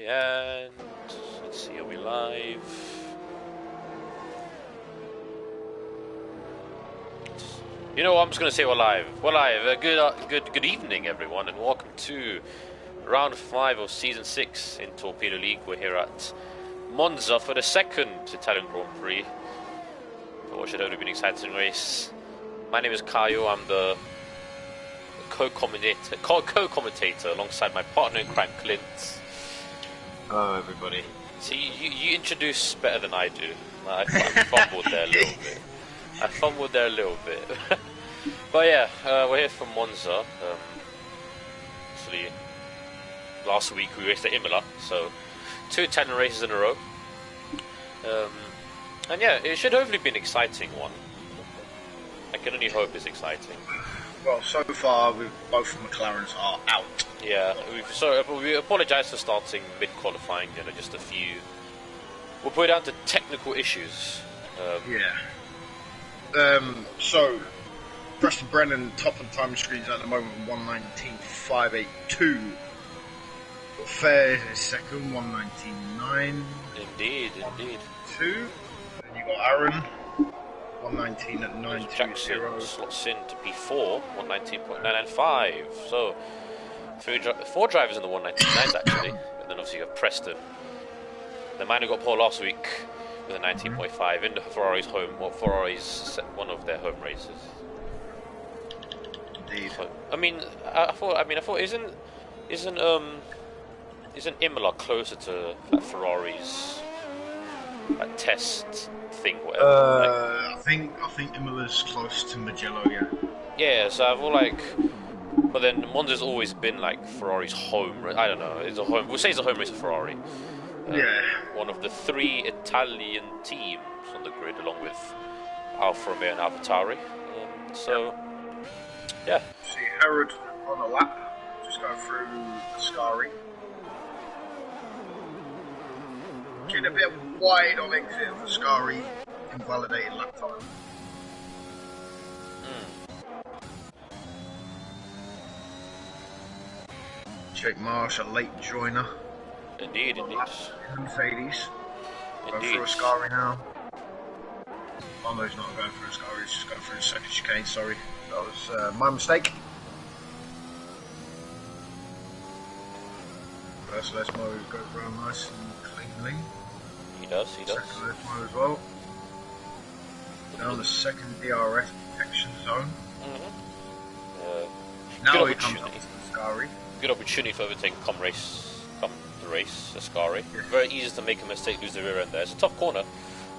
and let's see, are we live? You know what, I'm just going to say we're live. We're live. Good evening, everyone, and welcome to round 5 of season 6 in Torpedo League. We're here at Monza for the second Italian Grand Prix. For what should only be an exciting race. My name is Kayo. I'm the co-commentator alongside my partner in crime, Clint. Hello, everybody. See, you introduce better than I do. I fumbled there a little bit. But yeah, we're here from Monza. Actually, last week we raced at Imola, so 2 Italian races in a row. And yeah, it should hopefully be an exciting one. I can only hope it's exciting. Well, so far, both McLarens are out. Yeah, we apologise for starting mid-qualifying, just a few. We'll put it down to technical issues. So, Preston Brennan, top of the time screens at the moment, 1:19.582. Fair is second, 1:19.9. Indeed. 2. Then you got Aaron, 1:19 at 920. Jackson slots in to P4, 1:19.995. So, 4 drivers in the 1:19.9s actually. And then obviously you have Preston. The man who got pole last week with a 19.5 in Ferrari's home. Ferrari's one of their home races. Indeed. So, I thought isn't Imola closer to Ferrari's test thing, whatever? I think Imola's close to Mugello, yeah. Yeah, so I feel like, but then Monza's always been Ferrari's home. I don't know. It's a home. We'll say it's a home race for Ferrari. One of the 3 Italian teams on the grid, along with Alfa Romeo and AlphaTauri. Yeah. See Herod on a lap, just go through Ascari. Getting a bit wide on exit of Ascari, invalidated lap time. Jake Marsh, a late joiner. Indeed. Mercedes. Go through Ascari now. Oh no, he's not going through Ascari, he's just going through the second chicane, sorry. That was my mistake. First Lesmo goes around nice and cleanly. He does. Second Lesmo as well. Down the second DRS protection zone. Now he comes up to Ascari. Good opportunity for overtaking come the race, Ascari. Yeah. Very easy to make a mistake, lose the rear end there. It's a tough corner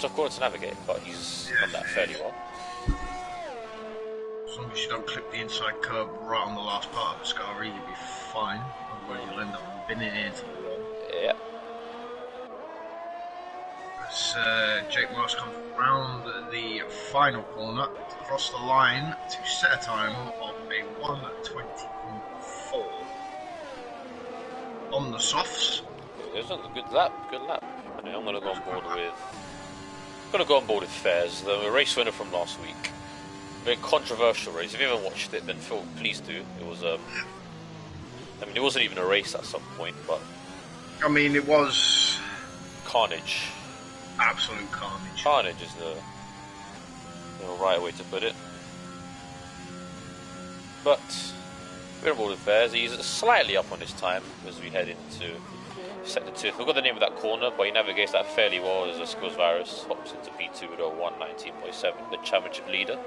to navigate, but he's done that fairly well. As long as you don't clip the inside curb right on the last part of Ascari, you'll be fine. Otherwise you'll end up binning it into the wall. Yeah. As Jake Moss comes round the final corner to cross the line to set a time of a 1:20.4. On the softs. It's a good lap. I'm going to go on board with Fairs, the race winner from last week. Very controversial race. If you haven't watched it, then please do. It was it wasn't even a race at some point, but it was carnage. Absolute carnage. Carnage is the right way to put it. But we're on board with Fairs. He's slightly up on his time as we head into sector 2. I forgot the name of that corner, but he navigates that fairly well as Oscars Virus hops into P2 with a 1:19.7, the championship leader.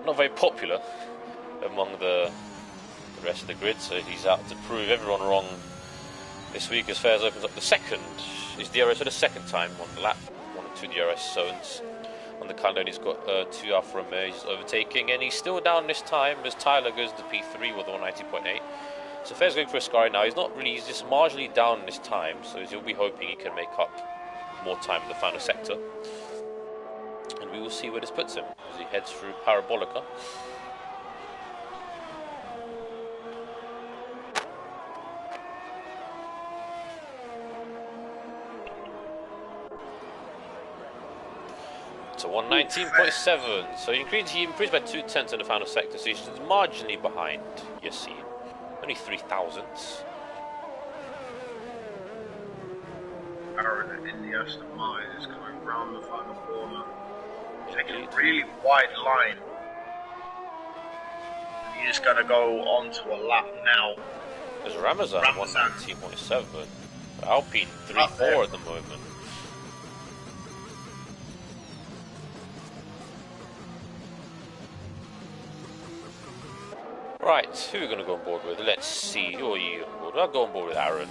Not very popular among the rest of the grid, so he's out to prove everyone wrong this week as Fairs opens up his DRS for the second time on the lap, 1 and 2 DRS zones. On the countdown he's got 2 Alfa Romeo he's overtaking, and he's still down this time as Tyler goes to P3 with a 1:19.8. So Fairs going for Ascari now. He's just marginally down this time, so he'll be hoping he can make up more time in the final sector. And we will see where this puts him as he heads through Parabolica. To 1:19.7, so he increased by 0.2 in the final sector, so he's marginally behind Yassine. Only 0.003. Aaron in the Aston Martin is coming round the final corner, taking a really wide line. And he is going to go on to a lap now. There's Ramazan 119.7, Alpine 3-4 at the moment. Right, who are we going to go on board with? Let's see, who are you on board? I'll go on board with Aaron.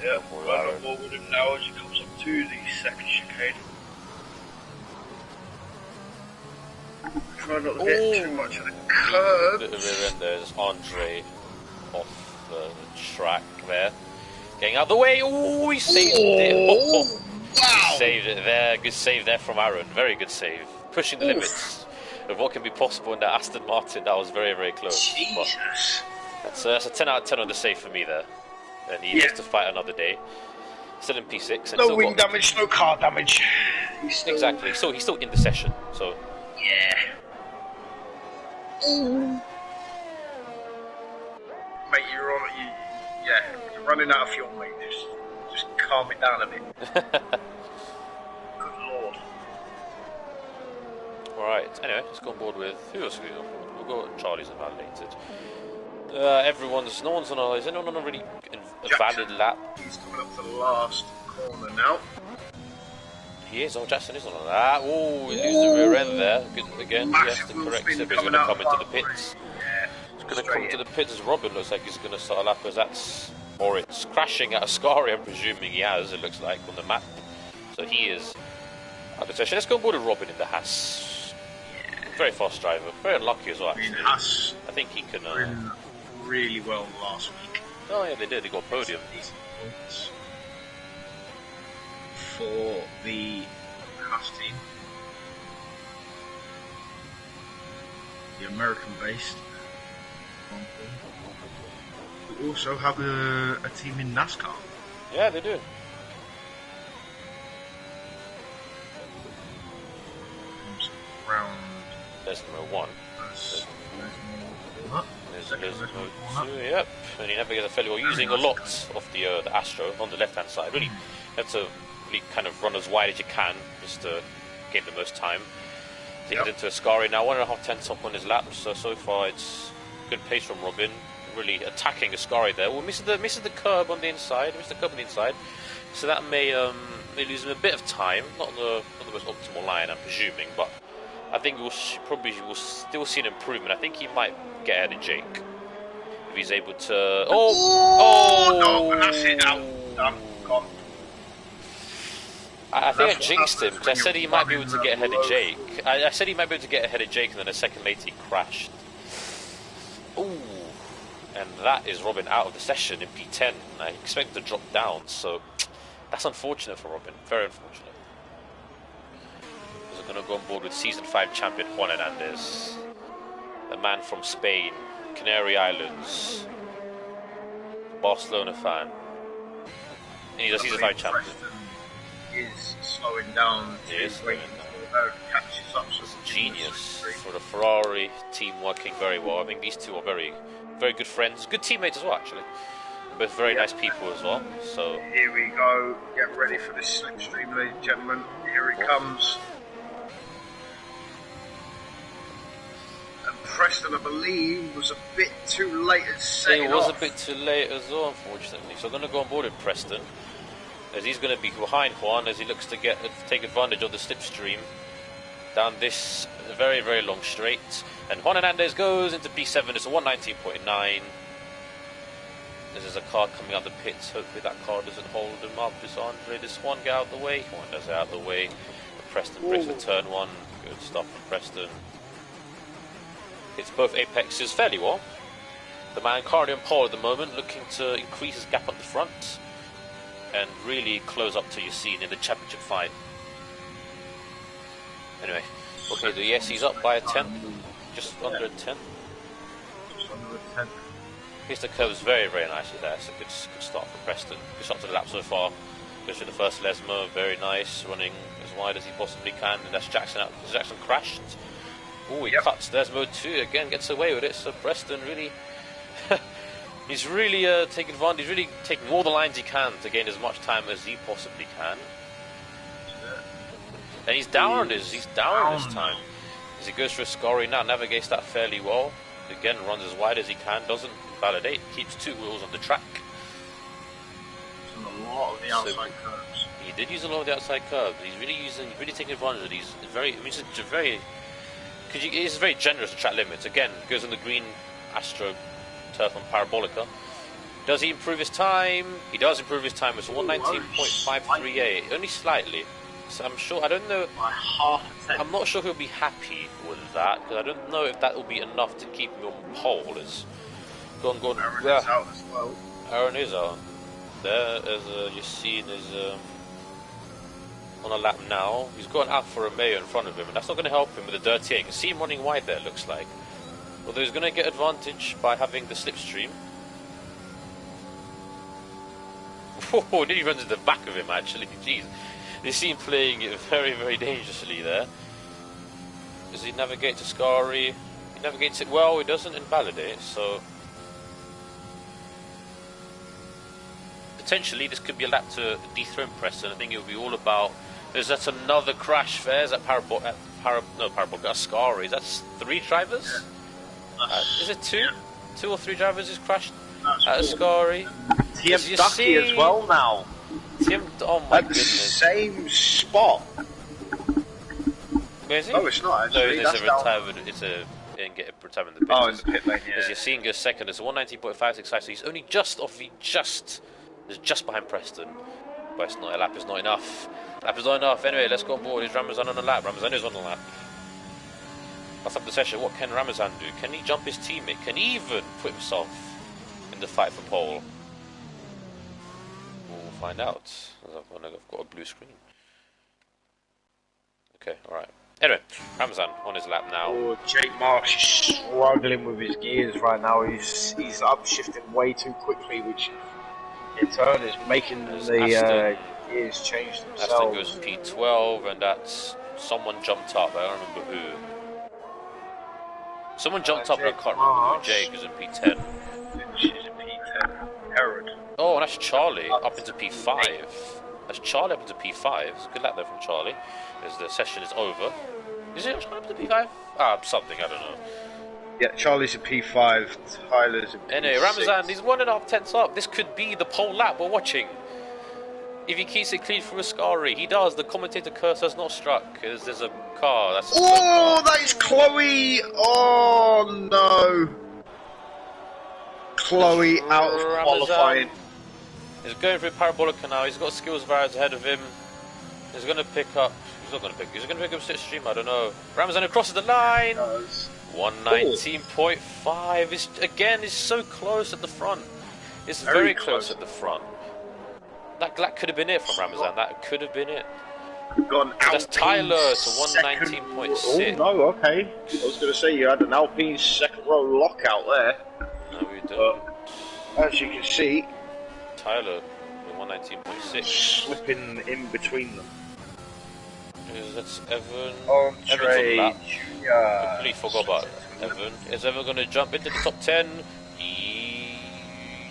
Yeah, I'm on board with him now as he comes up to the second chicane. Try not to get too much of the curb. There's Andre off the track there. Getting out of the way. Oh, he saved it. Oh, wow. He saved it there. Good save there from Aaron. Very good save. Pushing the limits of what can be possible in that Aston Martin. That was very, very close. Jesus. That's a 10 out of 10 on the save for me there. And he has to fight another day. Still in P6. And no wing damage, no car damage. Exactly. So he's still in the session. So yeah. Mate, you're running out of fuel, mate. Just calm it down a bit. Good lord. Alright, anyway, let's go on board with who else are we going on board? We'll go with Charlie's annihilated. No one's on a, is anyone on a really valid lap? He's coming up to the last corner now. He is. Oh, Jackson is on a lap. Oh, he loses the rear end there. Good again. Yes, to correct it, but he's going to come into the pits. Yeah, he's going to come into the pits as Robin looks like he's going to start a lap, as or it's crashing at Ascari, I'm presuming he has, it looks like, on the map. So he is out of session. Let's go on board with Robin in the Haas. Very fast driver. Very unlucky as well, actually. Haas, I think he can... really well last week. Oh yeah, they did. They got a podium. For the Haas team. The American-based. We also have a team in NASCAR. Yeah, they do. Round. There's number 1. There's number 2, yep. And he navigates fairly well, using a lot of the Astro on the left-hand side. Really, have to really kind of run as wide as you can, just to gain the most time. To get into Ascari now, 1.5 tenths up on his lap, so far it's good pace from Robin. Really attacking Ascari there. Well, misses the curb on the inside, so that may lose him a bit of time. Not the most optimal line, I'm presuming, but I think we'll still see an improvement. I think he might get ahead of Jake if he's able to. No, and that's it now. Gone. I think I jinxed him because I said he might be able to get ahead of Jake. I said he might be able to get ahead of Jake, and then a second later he crashed. Ooh, and that is Robin out of the session in P10. I expect him to drop down, so that's unfortunate for Robin. Very unfortunate. We're going to go on board with Season 5 champion Juan Hernandez, a man from Spain, Canary Islands, Barcelona fan. And he's a Season 5 champion. Is slowing down. Catches up. Genius for the Ferrari team, working very well. I think these two are very, very good friends, good teammates as well. Actually, both very nice people as well. So here we go. Get ready for this slipstream, ladies and gentlemen. Here he comes. And Preston, I believe, was a bit too late at setting off. It was a bit too late as well, unfortunately. So I'm going to go on board with Preston, as he's going to be behind Juan as he looks to take advantage of the slipstream down this very, very long straight. And Juan Hernandez goes into P7. It's a 119.9. There's a car coming out the pits. Hopefully that car doesn't hold him up. Does Andre this one get out of the way? Juan does it out of the way. Preston breaks for turn 1. Good stuff from Preston. Hits both apexes fairly well. The man currently on pole at the moment, looking to increase his gap up the front and really close up to Yassine in the championship fight. Anyway, okay, so yes, he's up by a 10, just under a 10. Just under a 10. Hits the curves very, very nicely there. It's a good start for Preston. Good start to the lap so far. Goes through the first Lesmo, very nice, running as wide as he possibly can. And that's Jackson out. Jackson crashed. Oh, he cuts Lesmo too. Again, gets away with it. So Preston really He's really taking advantage. He's really taking all the lines he can to gain as much time as he possibly can. And he's down on his time. As he goes for a scoring now, navigates that fairly well. Again, runs as wide as he can, doesn't validate, keeps two wheels on the track. Using a lot of the outside curves. He did use a lot of the outside curves. He's really taking advantage of these. It's very generous to track limits. Again, goes on the green Astro turf on Parabolica. Does he improve his time? He does improve his time. It's 119.538, only slightly. So I'm sure, I don't know, by half a tenth. I'm not sure he'll be happy with that, because I don't know if that will be enough to keep him on pole. Aaron is out as well. Aaron is out. There, as you're seeing, is on a lap now. He's got an Alfa Romeo in front of him, and that's not going to help him with the dirty air. You can see him running wide there, it looks like. Although he's going to get advantage by having the slipstream. Oh, nearly runs into the back of him, actually. Jeez. You see him playing it very, very dangerously there. Does he navigate to Scari? He navigates it well, he doesn't invalidate, so... Potentially, this could be a lap to dethrone Preston. I think it will be all about... That's another crash there. Is that Scari? That's 3 drivers? Yeah. Is it 2? Yeah. 2 or 3 drivers has crashed at Scari. TM Ducky as well now. Oh my goodness. The same spot. Where is he? Oh, it's not actually. No, it's a didn't get a time in the pit. Oh, in the pit lane, yeah. As you're seeing a second, it's 119.56, so he's only just behind Preston. But it's not, a lap is not enough. Lap is not enough. Anyway, let's go on board. Is Ramazan on a lap? Ramazan is on a lap. That's up the session. What can Ramazan do? Can he jump his teammate? Can he even put himself in the fight for pole? We'll find out. I've got a blue screen. Okay, alright. Anyway, Ramazan on his lap now. Oh, Jake Marsh is struggling with his gears right now. He's upshifting way too quickly, which in turn is making the gears change themselves. Aston goes P12, and that's someone jumped up. I don't remember who. Someone jumped up, and I can't remember who. Jake is in P10. She's in P10. Herod. Oh, and that's Charlie up into P5. That's Charlie up into P5. It's a good lap there from Charlie, as the session is over. Is it Charlie up into P5? Something, I don't know. Yeah, Charlie's a P5, Tyler's a P6. Anyway, Ramazan, he's 1.5 tenths up. This could be the pole lap we're watching. If he keeps it clean through a Scari, he does. The commentator curse has not struck. There's a car. That's a car. That is Chloe. Oh no. Chloe out of qualifying. He's going through Parabolica now. He's got skills variants ahead of him. He's going to pick up. He's not going to pick. He's going to pick up slipstream. I don't know. Ramazan crosses the line. 119.5. It's so close at the front. It's very close at the front. That could have been it from Ramazan. That could have been it. That's Tyler to 119.6. Oh no, okay. I was going to say you had an Alpine second row lockout there. No, we don't. As you can see, Tyler with 119.6. Slipping in between them. That's Evan. Andre Evan's Jr. Completely forgot about Evan. Is Evan going to jump into the top 10?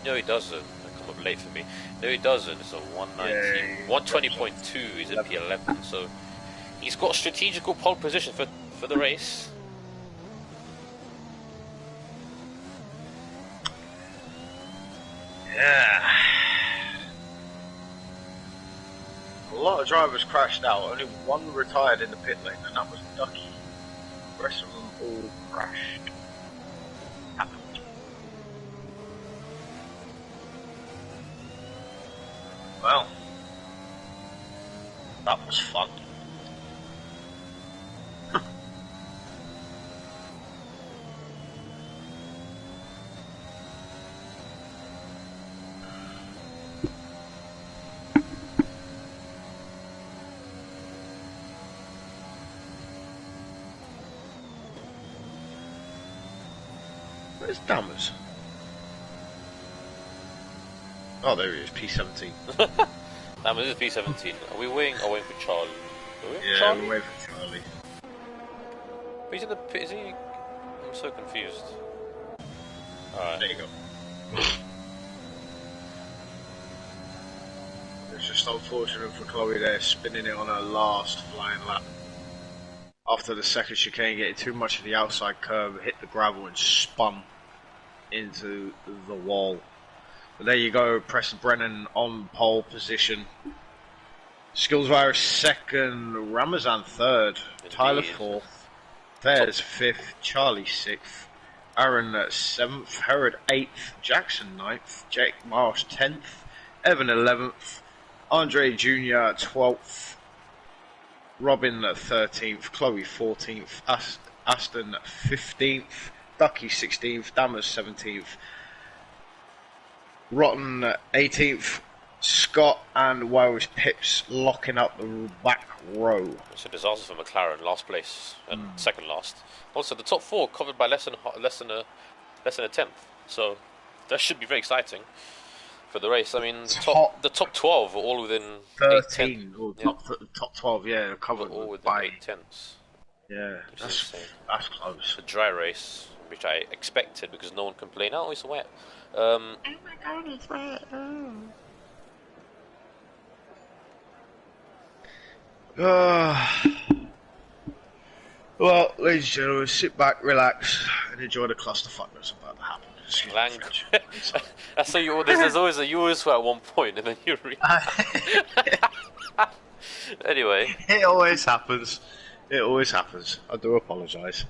No, he doesn't. Come up late for me. No, he doesn't. It's a 120.2. He's at P11, so he's got strategical pole position for the race. Yeah. A lot of drivers crashed out. Only one retired in the pit lane, and that was Ducky. The rest of them all crashed. Happened. Well, that was fun. Where's Dammers? Oh, there he is, P17. Dammers is P17. Are we waiting? Or waiting for Charlie? Yeah, we're waiting for Charlie. But he's in the pit, is he? I'm so confused. Alright. There you go. just unfortunate for Chloe there, spinning it on her last flying lap. After the second chicane, getting too much of the outside curve, hit the gravel and spun into the wall. But there you go, Preston Brennan on pole position. Skills Virus second, Ramazan third, indeed. Tyler fourth, Fairs fifth, Charlie sixth, Aaron 7th, Herod 8th, Jackson 9th, Jake Marsh 10th, Evan 11th, Andre Jr. 12th, Robin 13th, Chloe 14th, Aston 15th, Ducky 16th, Dammers 17th, Rotten 18th, Scott and Welsh Pips locking up the back row. It's a disaster for McLaren, last place and second last. Also, the top four covered by less than a tenth, so that should be very exciting for the race. I mean, the top 12 are all within 13, or top 12, yeah, covered all within by 8/10. Yeah, that's close. A dry race, which I expected because no one complained. Oh, it's wet. Oh my god, it's wet. Well, ladies and gentlemen, sit back, relax, and enjoy the clusterfuck that's about to happen. That's so you. There's always a you always swear at one point, and then you. Anyway, it always happens. It always happens. I do apologise.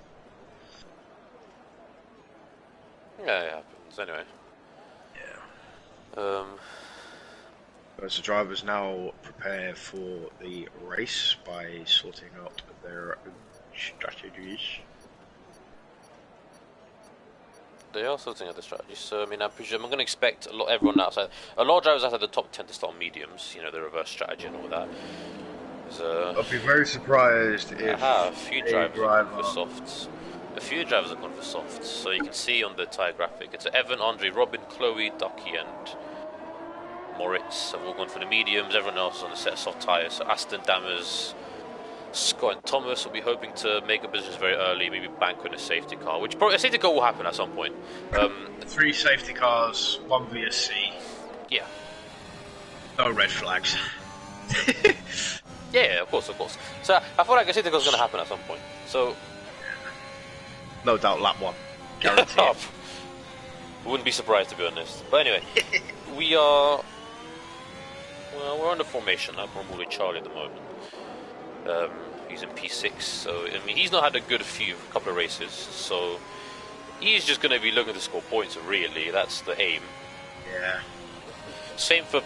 Yeah, it happens. Anyway. Yeah. As the drivers now prepare for the race by sorting out their strategies. They are sorting out the strategies, so I mean, I presume I'm going to expect everyone outside. A lot of drivers outside the top 10 to start on mediums, you know, the reverse strategy and all that. I'll be very surprised if a few drivers have gone for softs. A few drivers have gone for softs, so you can see on the tyre graphic, it's Evan, Andre, Robin, Chloe, Ducky and Moritz have all gone for the mediums. Everyone else is on a set of soft tyres, so Aston, Dammers, Scott and Thomas will be hoping to make a business very early, maybe bank on a safety car, which probably a safety car will happen at some point. 3 safety cars, 1 VSC. Yeah. No red flags. Yeah, of course. So I feel like a safety car is going to happen at some point. So, no doubt, lap 1, guaranteed. Wouldn't be surprised, to be honest. But anyway, we're on the formation lap. We're on with Charlie at the moment. He's in P6, so I mean he's not had a good couple of races, so he's just going to be looking to score points. Really, that's the aim. Yeah. Same for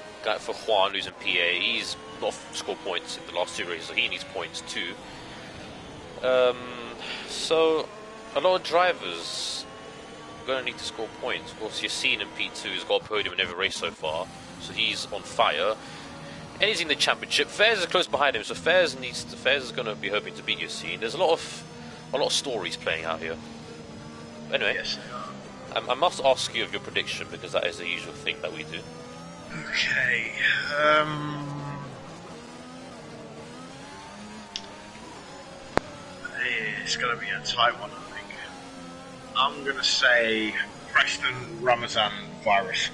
Juan, who's in PA. He's not scored points in the last 2 races, so he needs points too. So a lot of drivers are going to need to score points. Of course, Yassine in P2 has got a podium in every race so far, so he's on fire. And he's in the championship. Fairs is close behind him, so Fairs is going to be hoping to beat Yassine. There's a lot of stories playing out here. Anyway, yes, I must ask you of your prediction because that is the usual thing that we do. Okay. It's going to be a tight one, I think. I'm going to say Preston Ramazan Virus.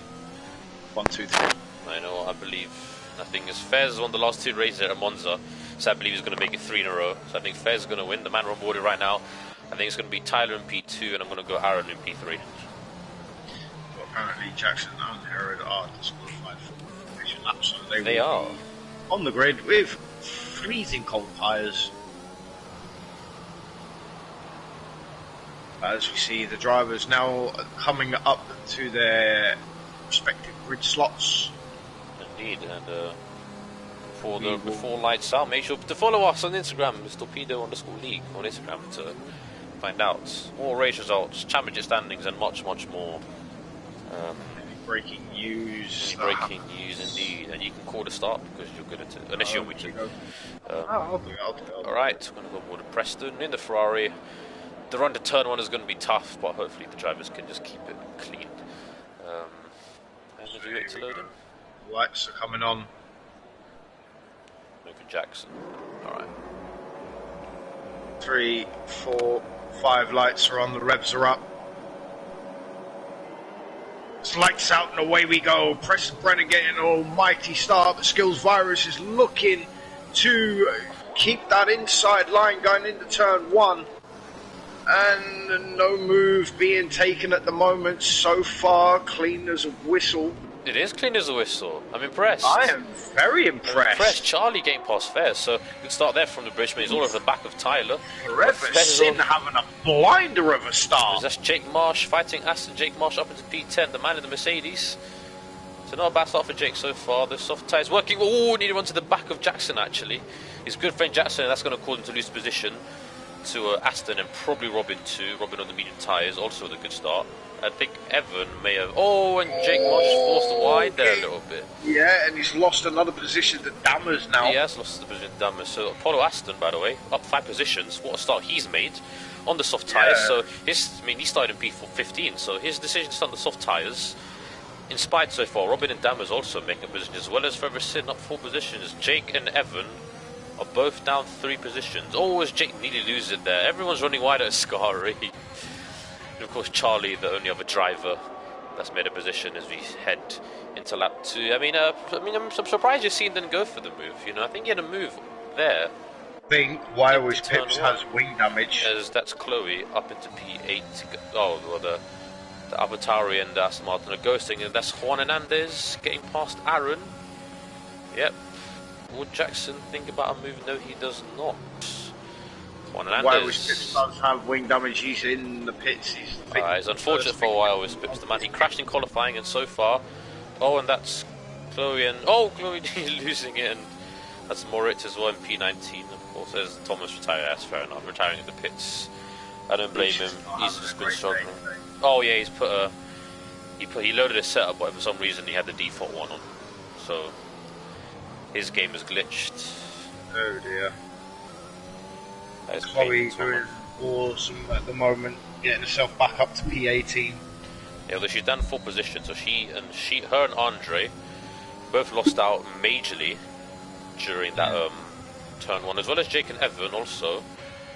1, 2, 3. I know. I believe. I think as Fairs has won the last 2 races at Monza, so I believe he's going to make it 3 in a row. So I think Fairs is going to win. The man on board right now. I think it's going to be Tyler in P2, and I'm going to go Aaron in P3. Well, apparently Jackson and Herod are disqualified for the formation lap, so they are on the grid with freezing cold tyres. As we see the drivers now coming up to their respective grid slots. Indeed, and before lights out, make sure to follow us on Instagram, it's Torpedo_League on Instagram to find out more race results, championship standings, and much more. Breaking news. Breaking news, indeed, and you can call the start because you're good at it, unless you want me to. I'll do it. Alright, we're going to go aboard Preston in the Ferrari. The run to turn 1 is going to be tough, but hopefully the drivers can just keep it clean. And we'll do it to load in. Lights are coming on. Look for Jackson. Alright. 3, 4, 5 lights are on, the revs are up. Lights out and away we go. Preston Brenner getting an almighty start. The Skills Virus is looking to keep that inside line going into turn 1. And no move being taken at the moment so far. Clean as a whistle. It is clean as a whistle. I'm impressed. I am very impressed. Charlie getting past Fairs, so you can start there from the bridge, but he's all over the back of Tyler. Forever Sin having a blinder of a start. That's Jake Marsh fighting Aston. Jake Marsh up into P10, the man in the Mercedes. So not a bad start for Jake so far. The soft tyres working. Oh, nearly one to the back of Jackson actually. His good friend Jackson, that's going to cause him to lose position to Aston and probably Robin too. Robin on the medium tyres, also with a good start. I think Evan may have... Oh, and Jake Marsh forced wide there a little bit. Yeah, and he's lost another position to Dammers now. He has lost the position to Dammers. So Apollo Aston, by the way, up 5 positions. What a start he's made on the soft tyres. So he started in P15, so his decision to start on the soft tyres inspired so far. Robin and Dammers also making a position, as well as Forever Sin up 4 positions. Jake and Evan are both down 3 positions. Oh, as Jake nearly loses it there. Everyone's running wide at Ascari. And of course Charlie, the only other driver that's made a position as we head into lap 2. I'm surprised Yassine didn't go for the move. You know, I think he had a move there. I think why always Pips has wing damage. As that's Chloe up into P8. Oh, well, the Avatari and Aston Martin are ghosting, and that's Juan Hernandez getting past Aaron. Yep. Would Jackson think about a move? No, he does not. Why always Pips does have wing damage? He's in the pits. It's unfortunate for Why always Pips, the man. He crashed in qualifying, and so far. Oh, and that's Chloe, and Chloe losing it, and that's Moritz as well in P19. Of course, there's Thomas retired. That's fair enough. Retiring in the pits. I don't blame him. He's just been struggling. Oh yeah, he's he loaded his setup, but for some reason he had the default one on, so his game is glitched. Oh dear. That's Chloe doing awesome at the moment, getting herself back up to P18. Yeah, although she's down 4 positions, so her and Andre both lost out majorly during that turn 1, as well as Jake and Evan also.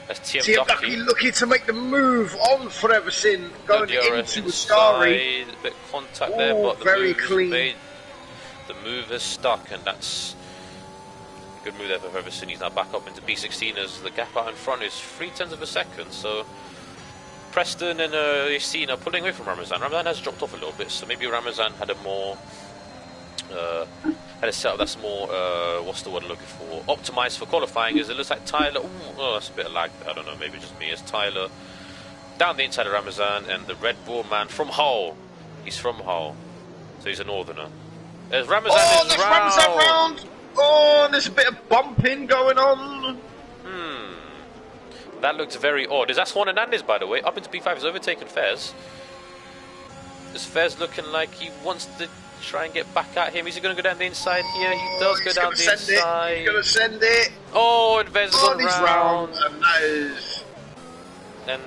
As TM Ducky looking to make the move on Forever Sin, going into Ascari. A bit of contact there, but the very move clean. The move is stuck, and that's a good move there for Forever Sin. He's now back up into B16 as the gap out in front is 0.3 of a second. So Preston and Yassine are pulling away from Ramazan. Ramazan has dropped off a little bit, so maybe Ramazan had a more had a setup that's more what's the word I'm looking for, optimized for qualifying. As it looks like Tyler, that's a bit of lag, I don't know, maybe just me, as Tyler down the inside of Ramazan, and the Red Bull man from Hull, he's from Hull, so he's a northerner. As Ramazan is round. Ramazan round. Oh, there's a bit of bumping going on. That looks very odd. Is that Juan Hernandez, by the way, up into P5, he's overtaken Fez. Is Fez looking like he wants to try and get back at him? Is he going to go down the inside here? He does go down the inside. He's going to send it. Oh, and Vez has gone round. And that is... And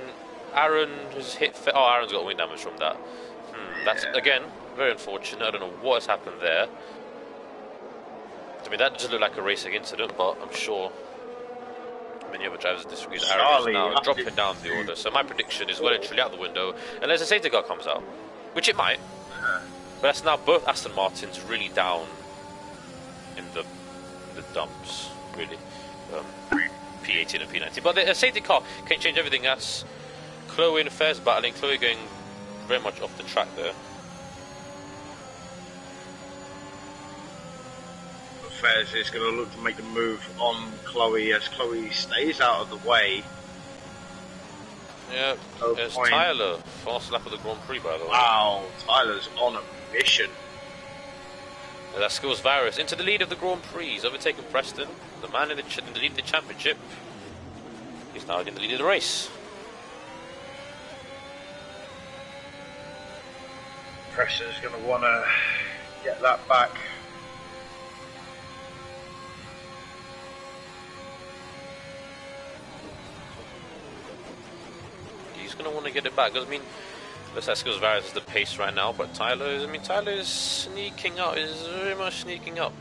Aaron has hit... Oh, Aaron's got wing damage from that. That's, again, very unfortunate. I don't know what has happened there. I mean, that doesn't look like a racing incident, but I'm sure many other drivers disagree. Aaron is now dropping down the order. So my prediction is well and truly out the window, unless a safety car comes out, which it might. But that's now both Aston Martins really down in the dumps, really. P18 and P19. But the safety car can change everything. That's Chloe and Fez battling. Chloe going very much off the track there. Fez is going to look to make the move on Chloe as Chloe stays out of the way. Yeah, there's Tyler, fast lap of the Grand Prix, by the way. Wow, Tyler's on a mission. That Skills Varus into the lead of the Grand Prix. He's overtaken Preston, the man in the lead of the championship. He's now in the lead of the race. Preston's going to want to get that back. He's going to want to get it back. Because, I mean, looks like Skills Varus is the pace right now, but Tyler is sneaking up. He's very much sneaking up.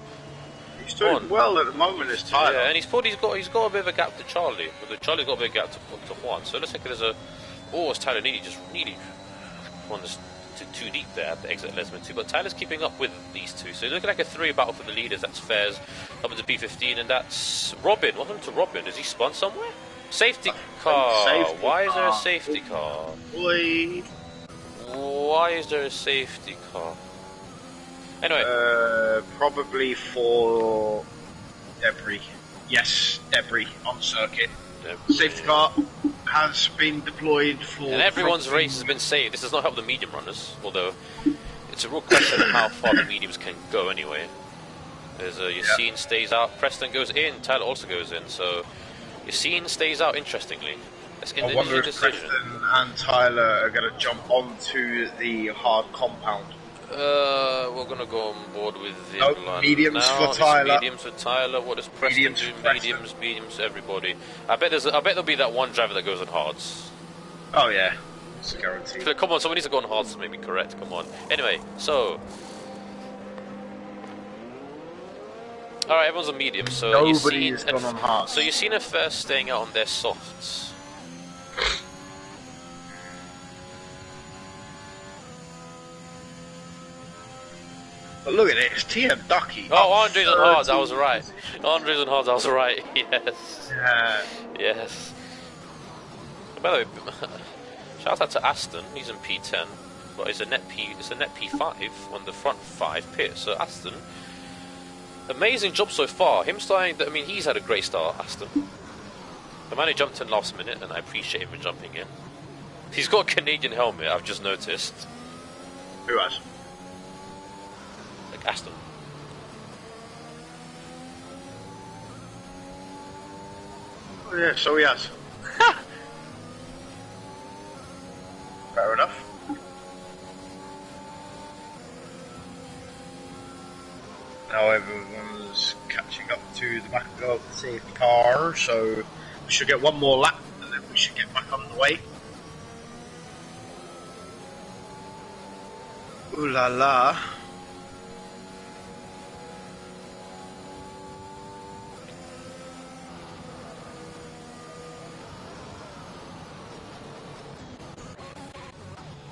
He's doing well at the moment, is Tyler. Yeah, and he's got a bit of a gap to Charlie. But Charlie's got a big gap to Juan. So it looks like there's a... Oh, it's Tyler nearly won this too deep there at the exit of Lesman 2, but Tyler's keeping up with these two. So looking like a 3 battle for the leaders. That's Fairs up into P15, and that's Robin. What happened to Robin? Is he spun somewhere? Safety car. Why is there a safety car? Boy. Why is there a safety car? Anyway. Probably for debris. Yes, debris on circuit. Debris. Safety car has been deployed for... And everyone's race has been saved. This does not help the medium runners, although it's a real question of how far the mediums can go anyway. There's Yassine stays out, Preston goes in, Tyler also goes in, so Yassine stays out, interestingly. I wonder if Preston and Tyler are going to jump onto the hard compound. We're going to go on board with the mediums for Tyler. Mediums for Tyler. What does Preston do? Mediums, everybody. I bet there'll be that one driver that goes on hards. Oh yeah, it's a guarantee. Come on, someone needs to go on hards to make me correct. Come on. Anyway, so all right, everyone's on medium. So nobody has gone on hards. So you've seen a first staying out on their softs. But look at it, it's TM Ducky. Oh, Andre's on hards, I was right. Andre's on hards, I was right. Yes. Yeah. Yes. By the way, shout out to Aston. He's in P10, but it's a net P5 on the front 5 pit. So Aston, amazing job so far. Him starting. I mean, he's had a great start, Aston. The man who jumped in last minute, and I appreciate him for jumping in. He's got a Canadian helmet. I've just noticed. Who has? Aston. Oh yeah, so he has. Fair enough. Now everyone's catching up to the back of the safety car, so we should get one more lap and then we should get back on the way. Ooh la la.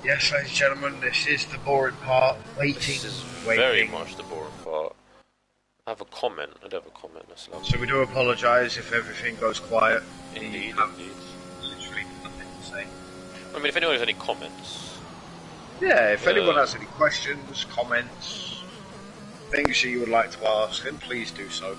Yes, ladies and gentlemen, this is the boring part. Waiting. This is very much the boring part. I have a comment. I do have a comment. So we do apologise if everything goes quiet. Indeed. Literally nothing to say. I mean, if anyone has any comments. Yeah, if anyone has any questions, comments, things you would like to ask, then please do so.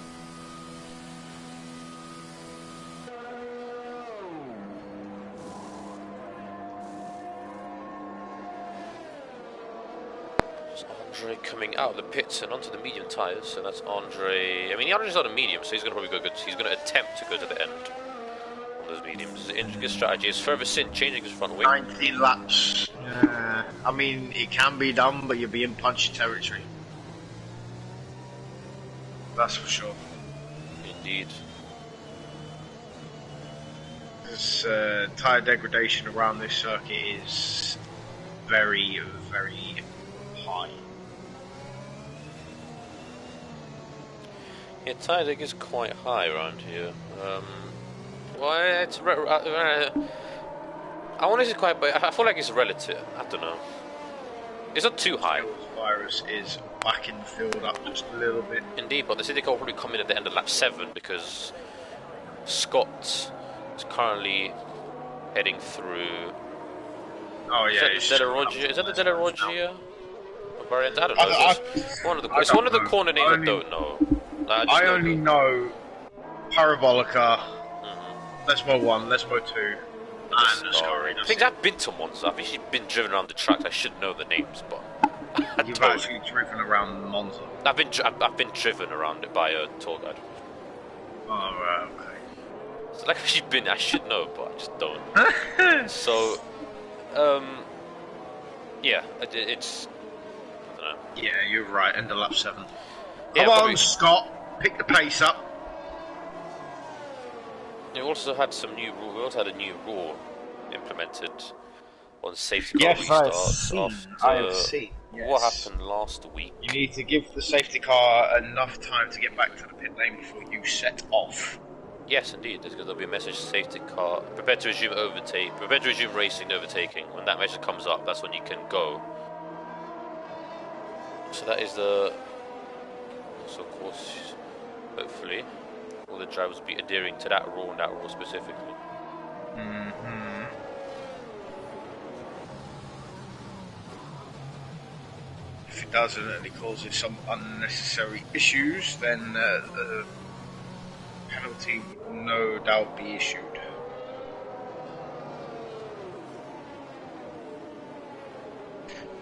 Andre coming out of the pits and onto the medium tyres, so that's Andre. I mean, Andre's on a medium, so he's going to probably go good. He's going to attempt to go to the end on those mediums. The intricate strategy is further sin, changing his front wing. 19 laps. I mean, it can be done, but you'll be in punchy territory. That's for sure. Indeed. This tyre degradation around this circuit is very, very high. Yeah, tyre deg is quite high around here. Well, it's I want to say quite, but I feel like it's relative. I don't know. It's not too high. Virus is backing the field up just a little bit. Indeed, but the city car will probably come in at the end of lap 7 because Scott is currently heading through. Oh yeah, is that the Della Roggia variant? I don't know. It's one of the corner names I don't know. I only know Parabolica, Lesmo 1, Lesmo 2, and Ascari. I think I've been to Monza. I've actually been driven around the track. I should know the names, but you've actually driven around Monza. I've been driven around it by a tour guide. Oh right, okay. So like I should know, but I just don't. So, yeah, it's. I don't know. Yeah, you're right. End of lap 7. Yeah, Come on, probably... Scott. Pick the pace up. We also had some new rule. We also had a new rule implemented on safety car restarts. I have seen. Yes. What happened last week? You need to give the safety car enough time to get back to the pit lane before you set off. Yes, indeed. There'll be a message: safety car, prepare to resume racing and overtaking. When that message comes up, that's when you can go. So that is the. So of course, hopefully, all the drivers will be adhering to that rule and that rule specifically. Mm-hmm. If it doesn't and it causes some unnecessary issues, then the penalty will no doubt be issued.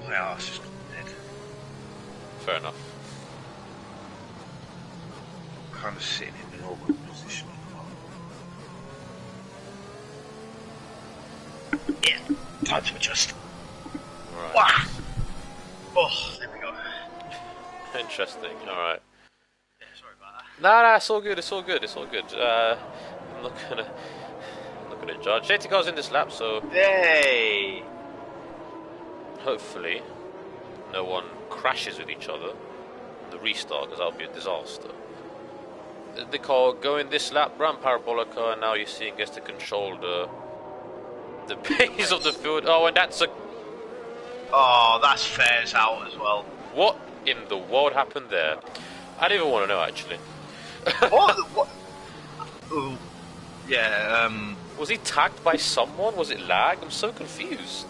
My arse is gone dead. Fair enough. I'm kind of sitting in an awkward position. Yeah, time to adjust. Right. Wah! Oh, there we go. Interesting. All right. Yeah, sorry about that. Nah, it's all good. It's all good. It's all good. I'm not gonna judge. Safety car's in this lap, so Yay! hopefully no one crashes with each other. The restart, because that'll be a disaster. The car going this lap, round Parabolica, and now you're seeing gets to control the pace of the field. Oh, and that's a. Oh, that's fair's out as well. What in the world happened there? I don't even want to know, actually. What? What? Ooh. Yeah, Was he tagged by someone? Was it lag? I'm so confused.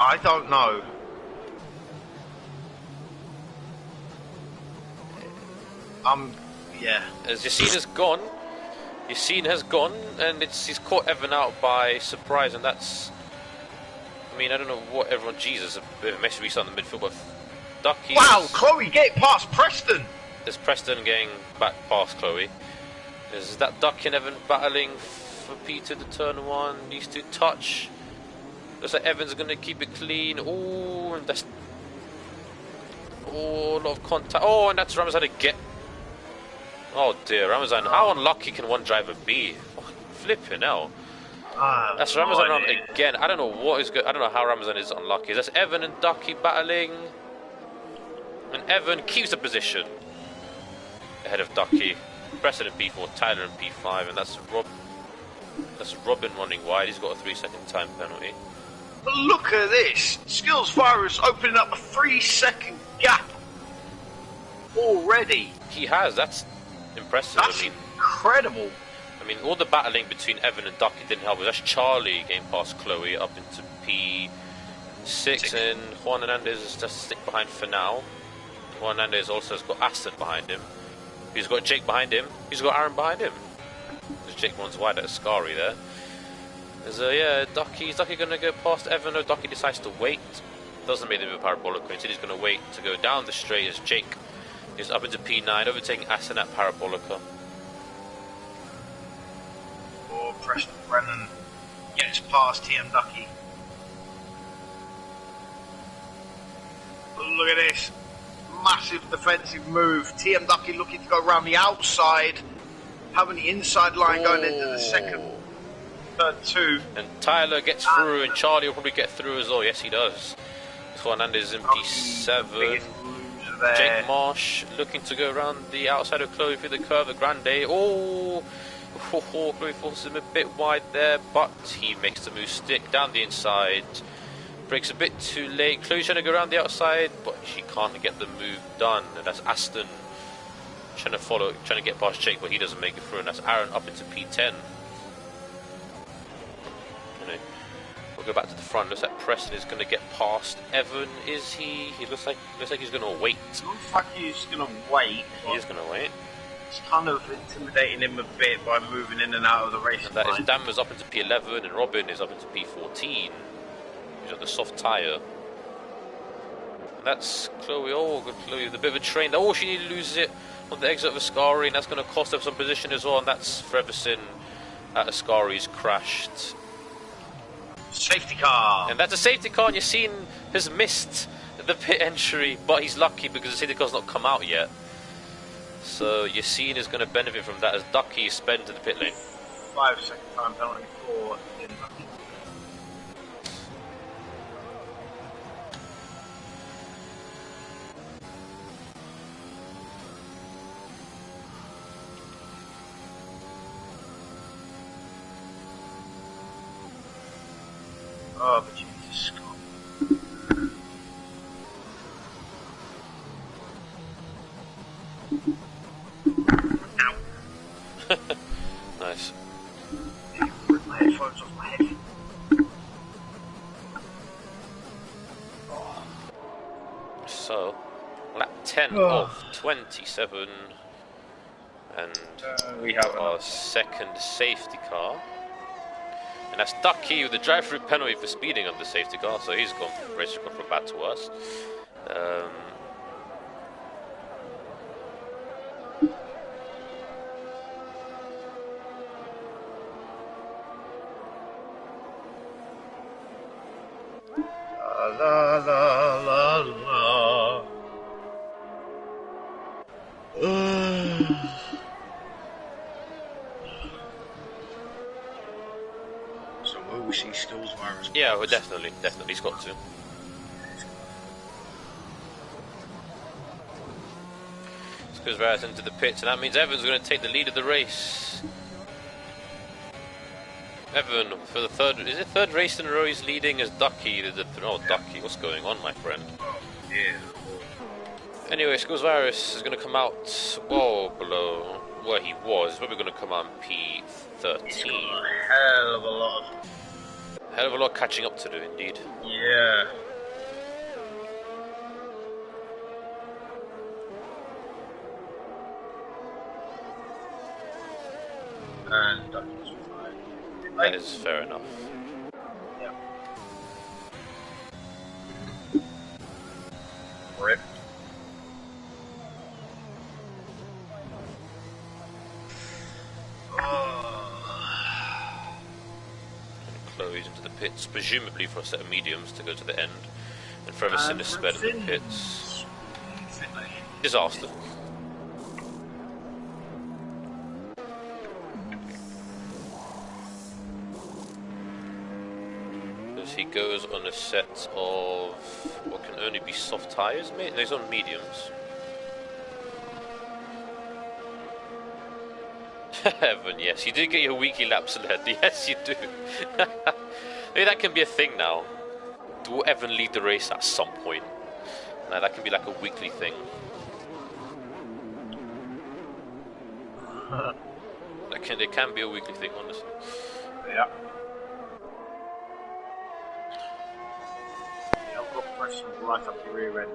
I don't know. Yeah. As Yassine has gone, and he's caught Evan out by surprise, and that's. I mean, I don't know what everyone. Jesus, a bit of a messy restart in the midfield, but Ducky. Wow, Chloe, get past Preston! There's Preston getting back past Chloe. There's that Ducky and Evan battling for Peter to turn one. These two touch. Looks like Evan's going to keep it clean. Oh, and that's. Oh, a lot of contact. Oh, and that's Ramazan again. Oh dear, Ramazan. How unlucky can one driver be? Flipping hell. That's Ramazan on again. I don't know what is good. I don't know how Ramazan is unlucky. That's Evan and Ducky battling. And Evan keeps the position ahead of Ducky. Preston in P4, Tyler in P5, and that's Robin running wide. He's got a 3-second time penalty. But look at this! Skills Virus opening up a 3-second gap already. He has. That's impressive. That's incredible. I mean, all the battling between Evan and Ducky didn't help. That's Charlie getting past Chloe up into P6, and Juan Hernandez is just stick behind for now. Juan Hernandez also has got Aston behind him. He's got Jake behind him. He's got Aaron behind him. There's Jake runs wide at Ascari there. There's yeah, Ducky's going to go past Evan, or Ducky decides to wait. Doesn't make the parabolic. Instead, he's going to wait to go down the straight as Jake is up into P9, overtaking Aston at Parabolica. Or Preston Brennan gets past TM Ducky. Look at this. Massive defensive move. TM Ducky looking to go around the outside. Having the inside line going into the third two. And Tyler gets through, and Charlie will probably get through as well. Yes, he does. Fernandez in P7. Jake Marsh looking to go around the outside of Chloe through the curve of Grande. Oh, Chloe forces him a bit wide there, but he makes the move stick down the inside. Breaks a bit too late. Chloe's trying to go around the outside, but she can't get the move done. And that's Aston trying to get past Jake, but he doesn't make it through. And that's Aaron up into P10. We'll go back to the front. Looks like Preston is going to get past Evan. Is he? He looks like he's going to wait. Looks like he's going to wait. He is going to wait. It's kind of intimidating him a bit by moving in and out of the race. And that is Danvers up into P11, and Robin is up into P14. He's on the soft tyre. And that's Chloe. Oh, good Chloe. The bit of a train. Oh, she loses it on the exit of Ascari, and that's going to cost her some position as well. And that's Freverson at Ascari's crashed. Safety car. And that's a safety car, and Yassine has missed the pit entry, but he's lucky because the safety car's not come out yet. So Yassine is going to benefit from that as Ducky is spent to the pit lane. 5-second time penalty for Ducky. Oh, but Jesus, Scott. 27. And we have our second safety car. And that's Ducky with the drive-through penalty for speeding on the safety car, so he's gone from bad to worse. La la la la. So will we see skills virus? Yeah, well, definitely, he's got to. Skills virus into the pits, and that means Evan's going to take the lead of the race. Evan, for the third race in a row he's leading as Ducky. Ducky, what's going on, my friend? Yeah. Anyway, Skills Virus is going to come out well below where he was. He's probably going to come out in P13. He's got a hell of a lot catching up to do, indeed. Yeah. And Ducky's fine. That is fair enough. Yeah. Rip. Chloe's into the pits, presumably for a set of mediums to go to the end. And Forever Sin is sped in the pits. Disaster. As he goes on a set of what can only be soft tyres, no, he's on mediums. Evan, yes, you do get your weekly laps ahead. Yes, you do. Maybe that can be a thing now. Will Evan lead the race at some point? Now that can be like a weekly thing. It can be a weekly thing, honestly. Yeah. I've got questions right up the rear end.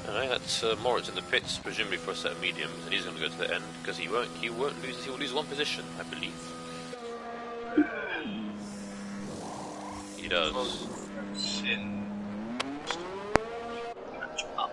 Alright, that's Moritz in the pits, presumably for a set of mediums, and he's going to go to the end because he won't lose. He will lose one position, I believe. He does. Catch up.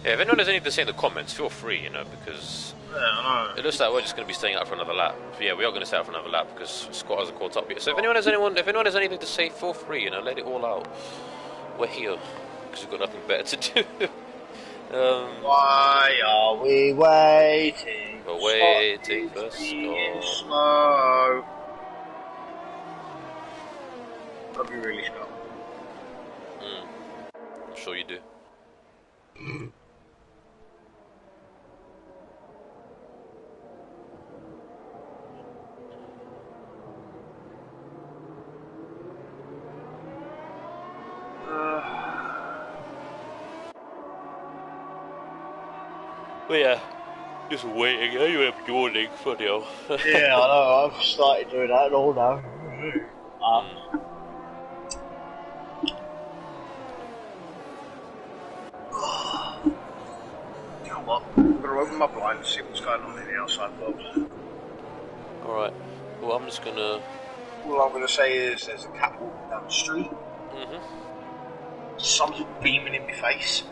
Yeah, if anyone has anything to say in the comments, feel free, because it looks like we're just going to be staying out for another lap. But yeah, we are going to stay out for another lap because Scott hasn't caught up yet. So if anyone has anything to say, feel free, let it all out. We're here because we've got nothing better to do. Why are we waiting? We're waiting for Scott. Slow. Love you really, Scott. I'm sure you do. But yeah, just waiting. Anyway, I'm yawning. Bloody hell. Yeah, I know. I've started doing that all now. You know what? I'm gonna open my blind and see what's going on in the outside world. Alright. Well, I'm just gonna. All I'm gonna say is there's a cat walking down the street. Sun's beaming in my face.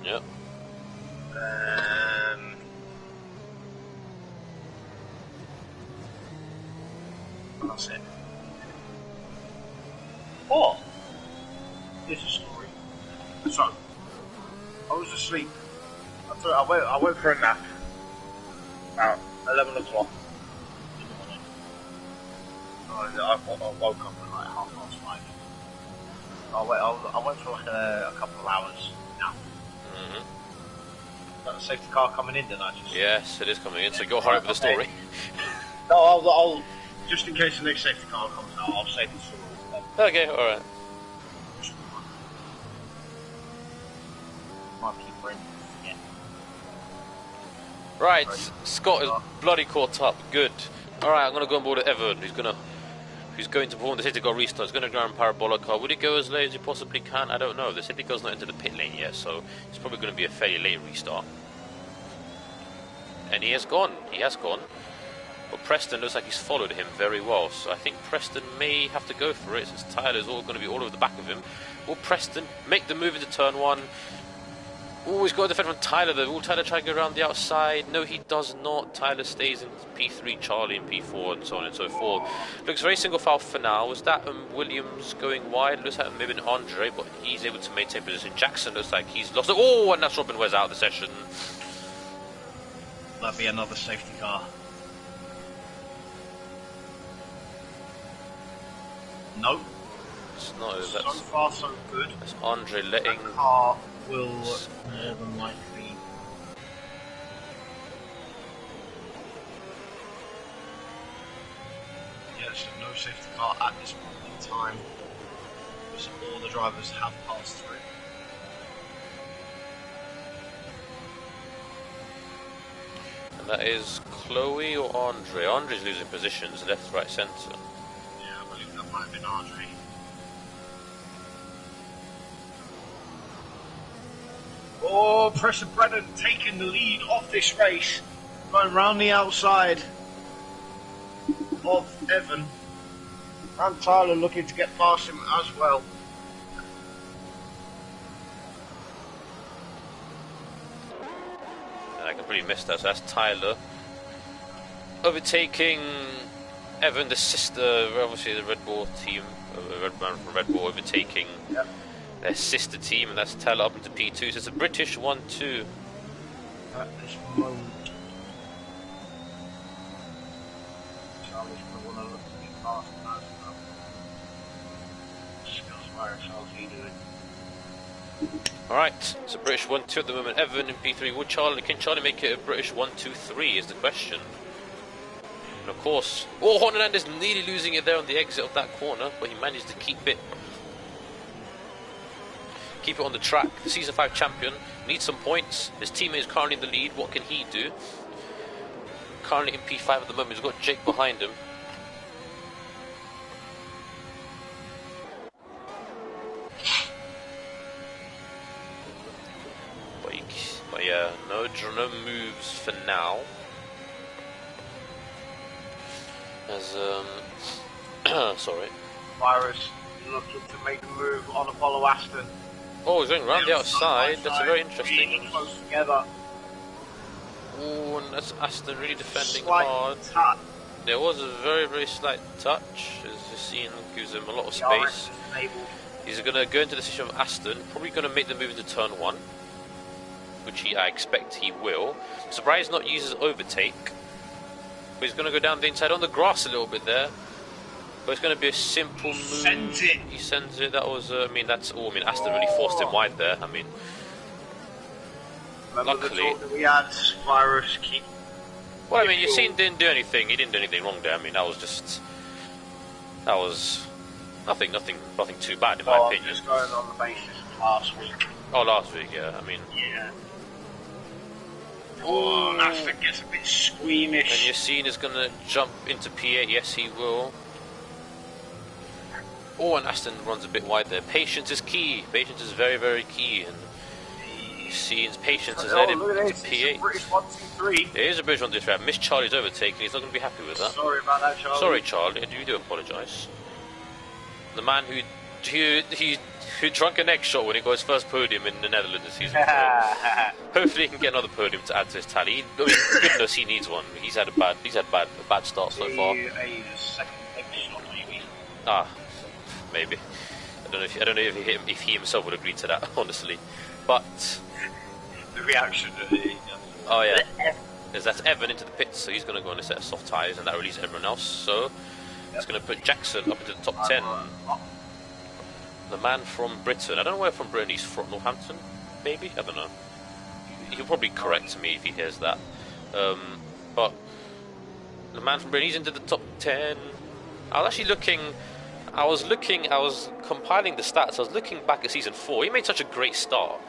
Yep. That's it. Or, here's a story. So, I was asleep. I went for a nap about 11 o'clock in the morning. I woke up at like 5:30. I went for like a couple of hours nap. That safety car coming in, didn't I? Yes, it is coming in, so go hurry up with the story. No, I'll just in case the next safety car comes out, I'll say the story. Okay, alright. Might keep bringing it. Right, Scott is bloody caught up. Good. Alright, I'm going to go on board with Evan, who's going to perform the safety car restart. He's going to go around parabolic car. Would he go as late as he possibly can? I don't know. The safety car's not into the pit lane yet, so it's probably going to be a fairly late restart. And he has gone. But Preston looks like he's followed him very well, so I think Preston may have to go for it since Tyler's all going to be all over the back of him. Will Preston make the move into turn one? Oh, he's got to defend from Tyler though. Will Tyler try to go around the outside? No, he does not. Tyler stays in P3, Charlie in P4, and so on and so forth. Looks very single file for now. Was that Williams going wide? Looks like maybe an Andre, but he's able to maintain position. Jackson looks like he's lost it. Oh, and that's Robin Wes out of the session. That'll be another safety car. No. It's not. So far, so good. That's Andre letting. That car will more than likely. Yes, no safety car at this point in time. Because all the drivers have passed through. And that is Chloe or Andre? Andre's losing positions, left, right, centre. Yeah, I believe that might have been Andre. Oh, Preston Brennan taking the lead off this race. Going round the outside of Evan. And Tyler looking to get past him as well. And I completely missed that, so that's Tyler. Overtaking Evan, the sister, obviously the Red Bull team, Red Man from Red Bull overtaking their sister team, and that's Tyler up into P2, so it's a British 1-2. At this moment, Charlie's going to want to look to get past him as well. Skills virus, how's he doing? Alright, so British 1-2 at the moment. Evan in P3. Can Charlie make it a British 1-2-3 is the question. And of course, Hernandez nearly losing it there on the exit of that corner, but he managed to keep it on the track. The Season 5 champion needs some points. His teammate is currently in the lead. What can he do? Currently in P5 at the moment. He's got Jake behind him. But yeah, no moves for now. As sorry. Virus looking to make a move on Apollo Aston. Oh, he's going around the outside. That's a very interesting. Really close together. Oh, and that's Aston really defending Slight hard. touch. There was a very, very slight touch. As you've seen, gives him a lot of space. He's going to go into the decision of Aston. Probably going to make the move into turn one, which I expect he will. Surprised not use his overtake. But he's going to go down the inside on the grass a little bit there. But it's going to be a simple move. Sends it. He sends it. That was, Aston really forced him wide there. I mean, Remember luckily. The talk that we had, Virus keep. Well, I mean, you've seen didn't do anything. He didn't do anything wrong there. I mean, that was nothing too bad in my opinion. Just going on the basis of last week. Oh, last week, yeah. I mean, Yeah. Oh, Aston gets a bit squeamish. And Yassine is going to jump into P8. Yes, he will. Oh, and Aston runs a bit wide there. Patience is key. Patience is very, very key. And Yassine's patience has led him to P8. British 1, 2, 3. It is a British 1, 2, 3. Miss Charlie's overtaken. He's not going to be happy with that. Sorry about that, Charlie. Sorry, Charlie. I do apologise. The man who drunk an egg shot when he got his first podium in the Netherlands this season. Hopefully he can get another podium to add to his tally. I mean, goodness, he needs one. He's had a bad start so far. A second egg shot, maybe. Maybe. I don't know if he himself would agree to that, honestly. But the reaction. Oh yeah. That's Evan into the pits, so he's going to go on a set of soft tyres, and that releases everyone else. So it's going to put Jackson up into the top 10. The man from Britain. I don't know where from Britain he's from. Northampton, maybe? I don't know. He'll probably correct me if he hears that. But the man from Britain, he's into the top 10. I was actually looking. I was compiling the stats. I was looking back at season 4. He made such a great start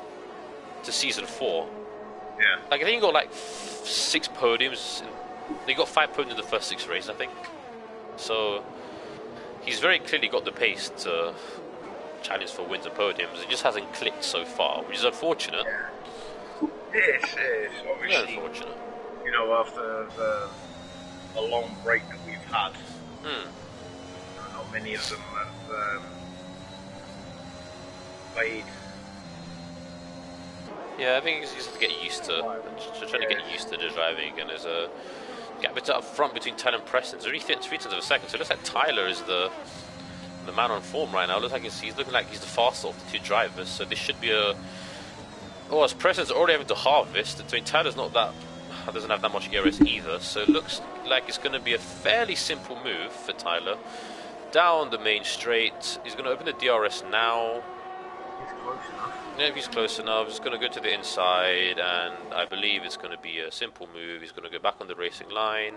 to season 4. Yeah. Like, I think he got like 6 podiums. He got 5 podiums in the first 6 races, I think. So he's very clearly got the pace to challenge for wins and podiums. It just hasn't clicked so far, which is unfortunate. Yeah. It is obviously. Yeah, unfortunate. You know, after the long break that we've had, not many of them have played. Yeah, I think he's just to get used to. Trying to get used to the driving again. There's a gap up front between Tyler and Preston. It's only 3 tenths of a second. So it looks like Tyler is the man on form right now. It looks like he's looking like he's the fastest of the 2 drivers. So this should be a. Oh, as Preston's already having to harvest. I mean, Tyler's not that. Doesn't have that much ERS either. So it looks like it's going to be a fairly simple move for Tyler. Down the main straight. He's going to open the DRS now. He's close enough. Yeah, if he's close enough, he's going to go to the inside, and I believe it's going to be a simple move. He's going to go back on the racing line,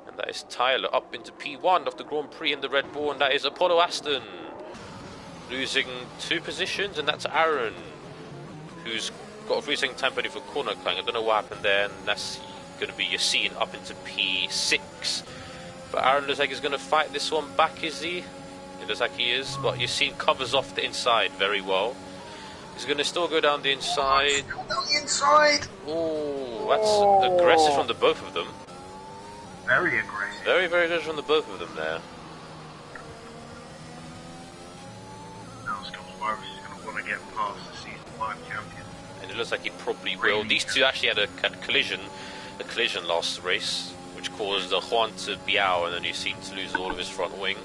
and that is Tyler up into P1 of the Grand Prix in the Red Bull, and that is Apollo Aston losing 2 positions, and that's Aaron, who's got a 3-second time penalty for corner cutting. I don't know what happened there, and that's going to be Yassine up into P6. But Aaron looks like he's going to fight this one back, is he? It looks like he is, but Yassine covers off the inside very well. He's going to still go down the inside. Still down the inside. Oh, that's aggressive from the both of them. Very aggressive. Very, very aggressive from the both of them there. Now Scott Virus is going to want to get past the season 5 champion. And it looks like he probably will. These two actually had a collision last race, which caused Juan to be out, and then Yassine to lose all of his front wing.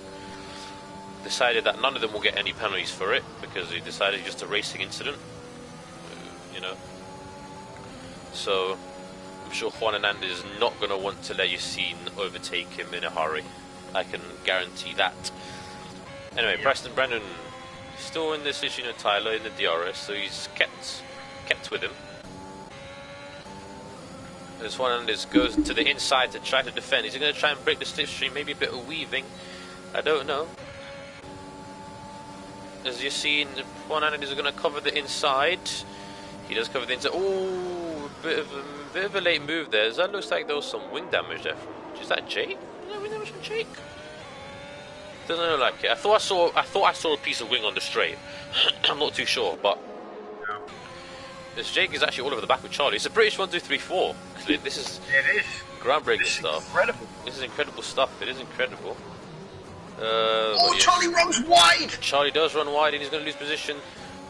Decided that none of them will get any penalties for it because he decided just a racing incident, you know. So I'm sure Juan Hernandez is not going to want to let Yassine overtake him in a hurry. I can guarantee that. Anyway, yeah. Preston Brennan still in this issue of Tyler in the DRS, so he's kept with him. As Juan Hernandez goes to the inside to try to defend. Is he going to try and break the slipstream? Maybe a bit of weaving. I don't know. As you've seen, Juan Hernandez is going to cover the inside. He does cover the inside. Oh, a bit of a late move there. That looks like there was some wing damage there. Is that Jake? Is that wing damage from Jake? Doesn't look like it. I thought I saw a piece of wing on the straight. I'm not too sure, but this Jake is actually all over the back with Charlie. It's a British 1, 2, 3, 4. Clint, this is groundbreaking stuff. Incredible. This is incredible stuff. It is incredible. Yeah. Charlie runs wide! Charlie does run wide, and he's going to lose position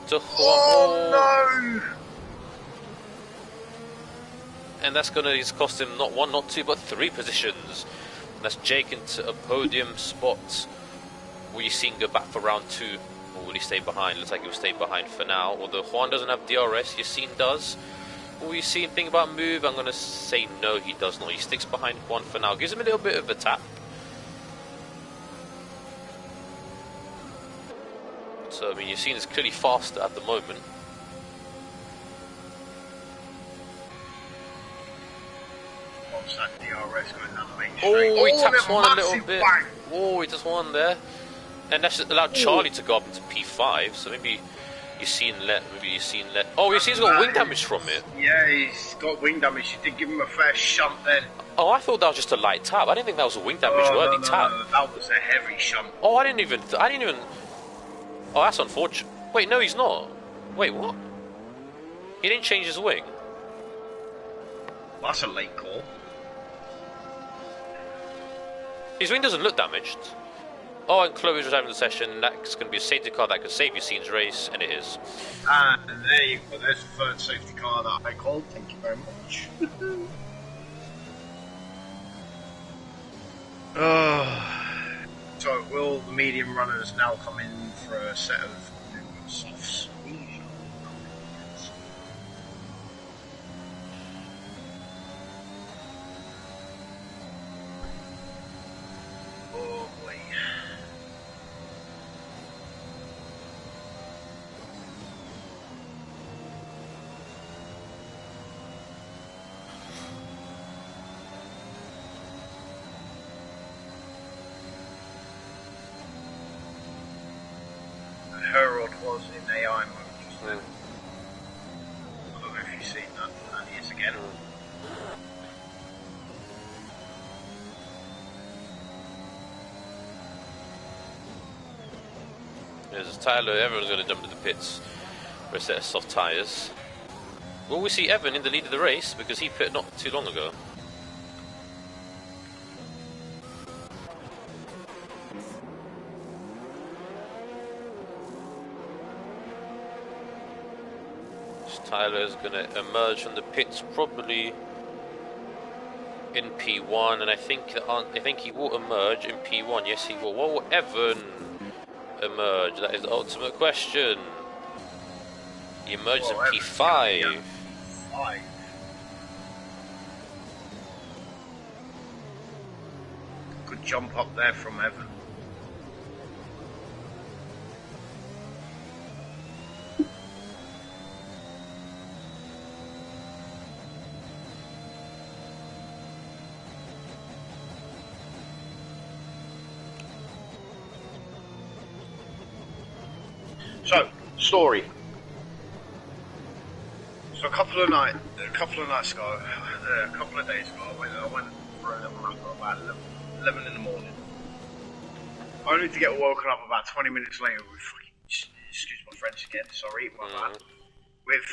to Juan. Oh, no! And that's going to cost him not 1, not 2, but 3 positions. And that's Jake into a podium spot. Will you see him go back for round 2, or will he stay behind? Looks like he'll stay behind for now. Although Juan doesn't have DRS, Yassine does. Will you see him think about move? I'm going to say no, he does not. He sticks behind Juan for now. Gives him a little bit of a tap. So, I mean, Yassine is clearly faster at the moment. Oh, he taps Juan a little bit. Oh, he does one there. And that's allowed Charlie to go up into P5, so maybe You've seen let. Maybe you've seen let. Oh, he's got wing damage from it. Yeah, he's got wing damage. You did give him a fair shunt then. Oh, I thought that was just a light tap. I didn't think that was a wing damage worthy tap. No, that was a heavy shunt. Oh, I didn't even. Oh, that's unfortunate. Wait, no, he's not. Wait, what? He didn't change his wing. Well, that's a late call. His wing doesn't look damaged. Oh, and Chloe's reserving the session. That's going to be a safety car that could save your scene's race, and it is. And there you go. There's the third safety car that I called. Thank you very much. So, will the medium runners now come in for a set of new softs? Oh boy. Herod was in AI mode just then. I don't know if you've seen that, and he is again. There's Tyler. Everyone's going to jump to the pits for a set of soft tyres. Will we see Evan in the lead of the race because he pit not too long ago? Tyler's going to emerge from the pits probably in P1, and I think he will emerge in P1. Yes, he will. Will Evan emerge? That is the ultimate question. He emerges in P5. Good jump up there from Evan. So, story. So a couple of nights ago, a couple of days ago, I went for a little nap at about 11 in the morning. Only to get woken up about 20 minutes later with fucking, excuse my French again, sorry, my bad, with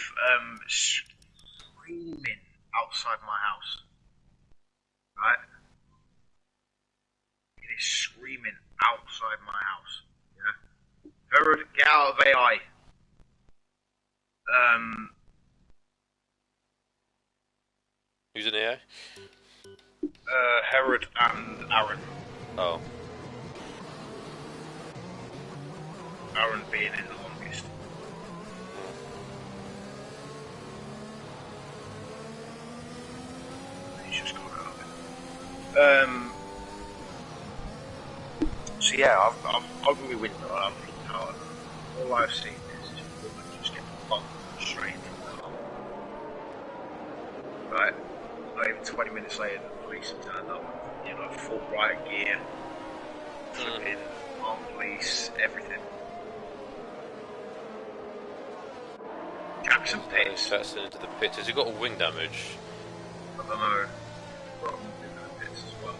screaming outside my house. Right? It is screaming outside my house. Yeah? Herod, get out of AI. Who's in AI? Herod and Aaron. Oh. Aaron being in the longest. He's just got out of it. So yeah, I've opened my window and I've looked out, and all I've seen is this woman just get bumped straight into the car. Right, not even 20 minutes later, the police have turned up, you know, full riot gear, flipping, armed police, everything. Jackson pits. That's into the pits. Has he got a wing damage? I don't know. Got him into the pits as well.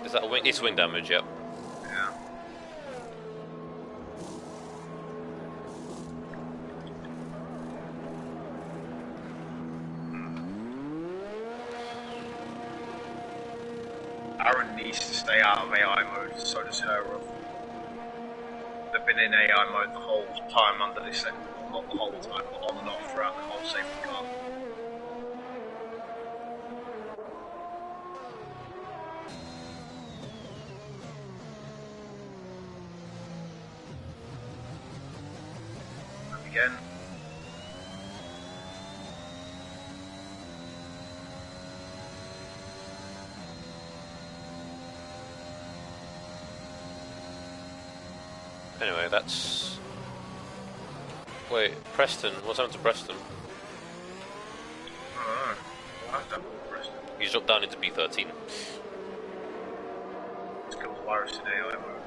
Is that a wing? It's wing damage, yep. Yeah. Aaron needs to stay out of AI mode, so does Herod. They've been in AI mode the whole time under this, not the whole time, but on and off throughout the whole safety car. And again. Anyway, that's... Wait, Preston. What's happened to Preston? I don't know. What has happened with Preston? He's dropped down into B13. It's killed the virus in AI mode.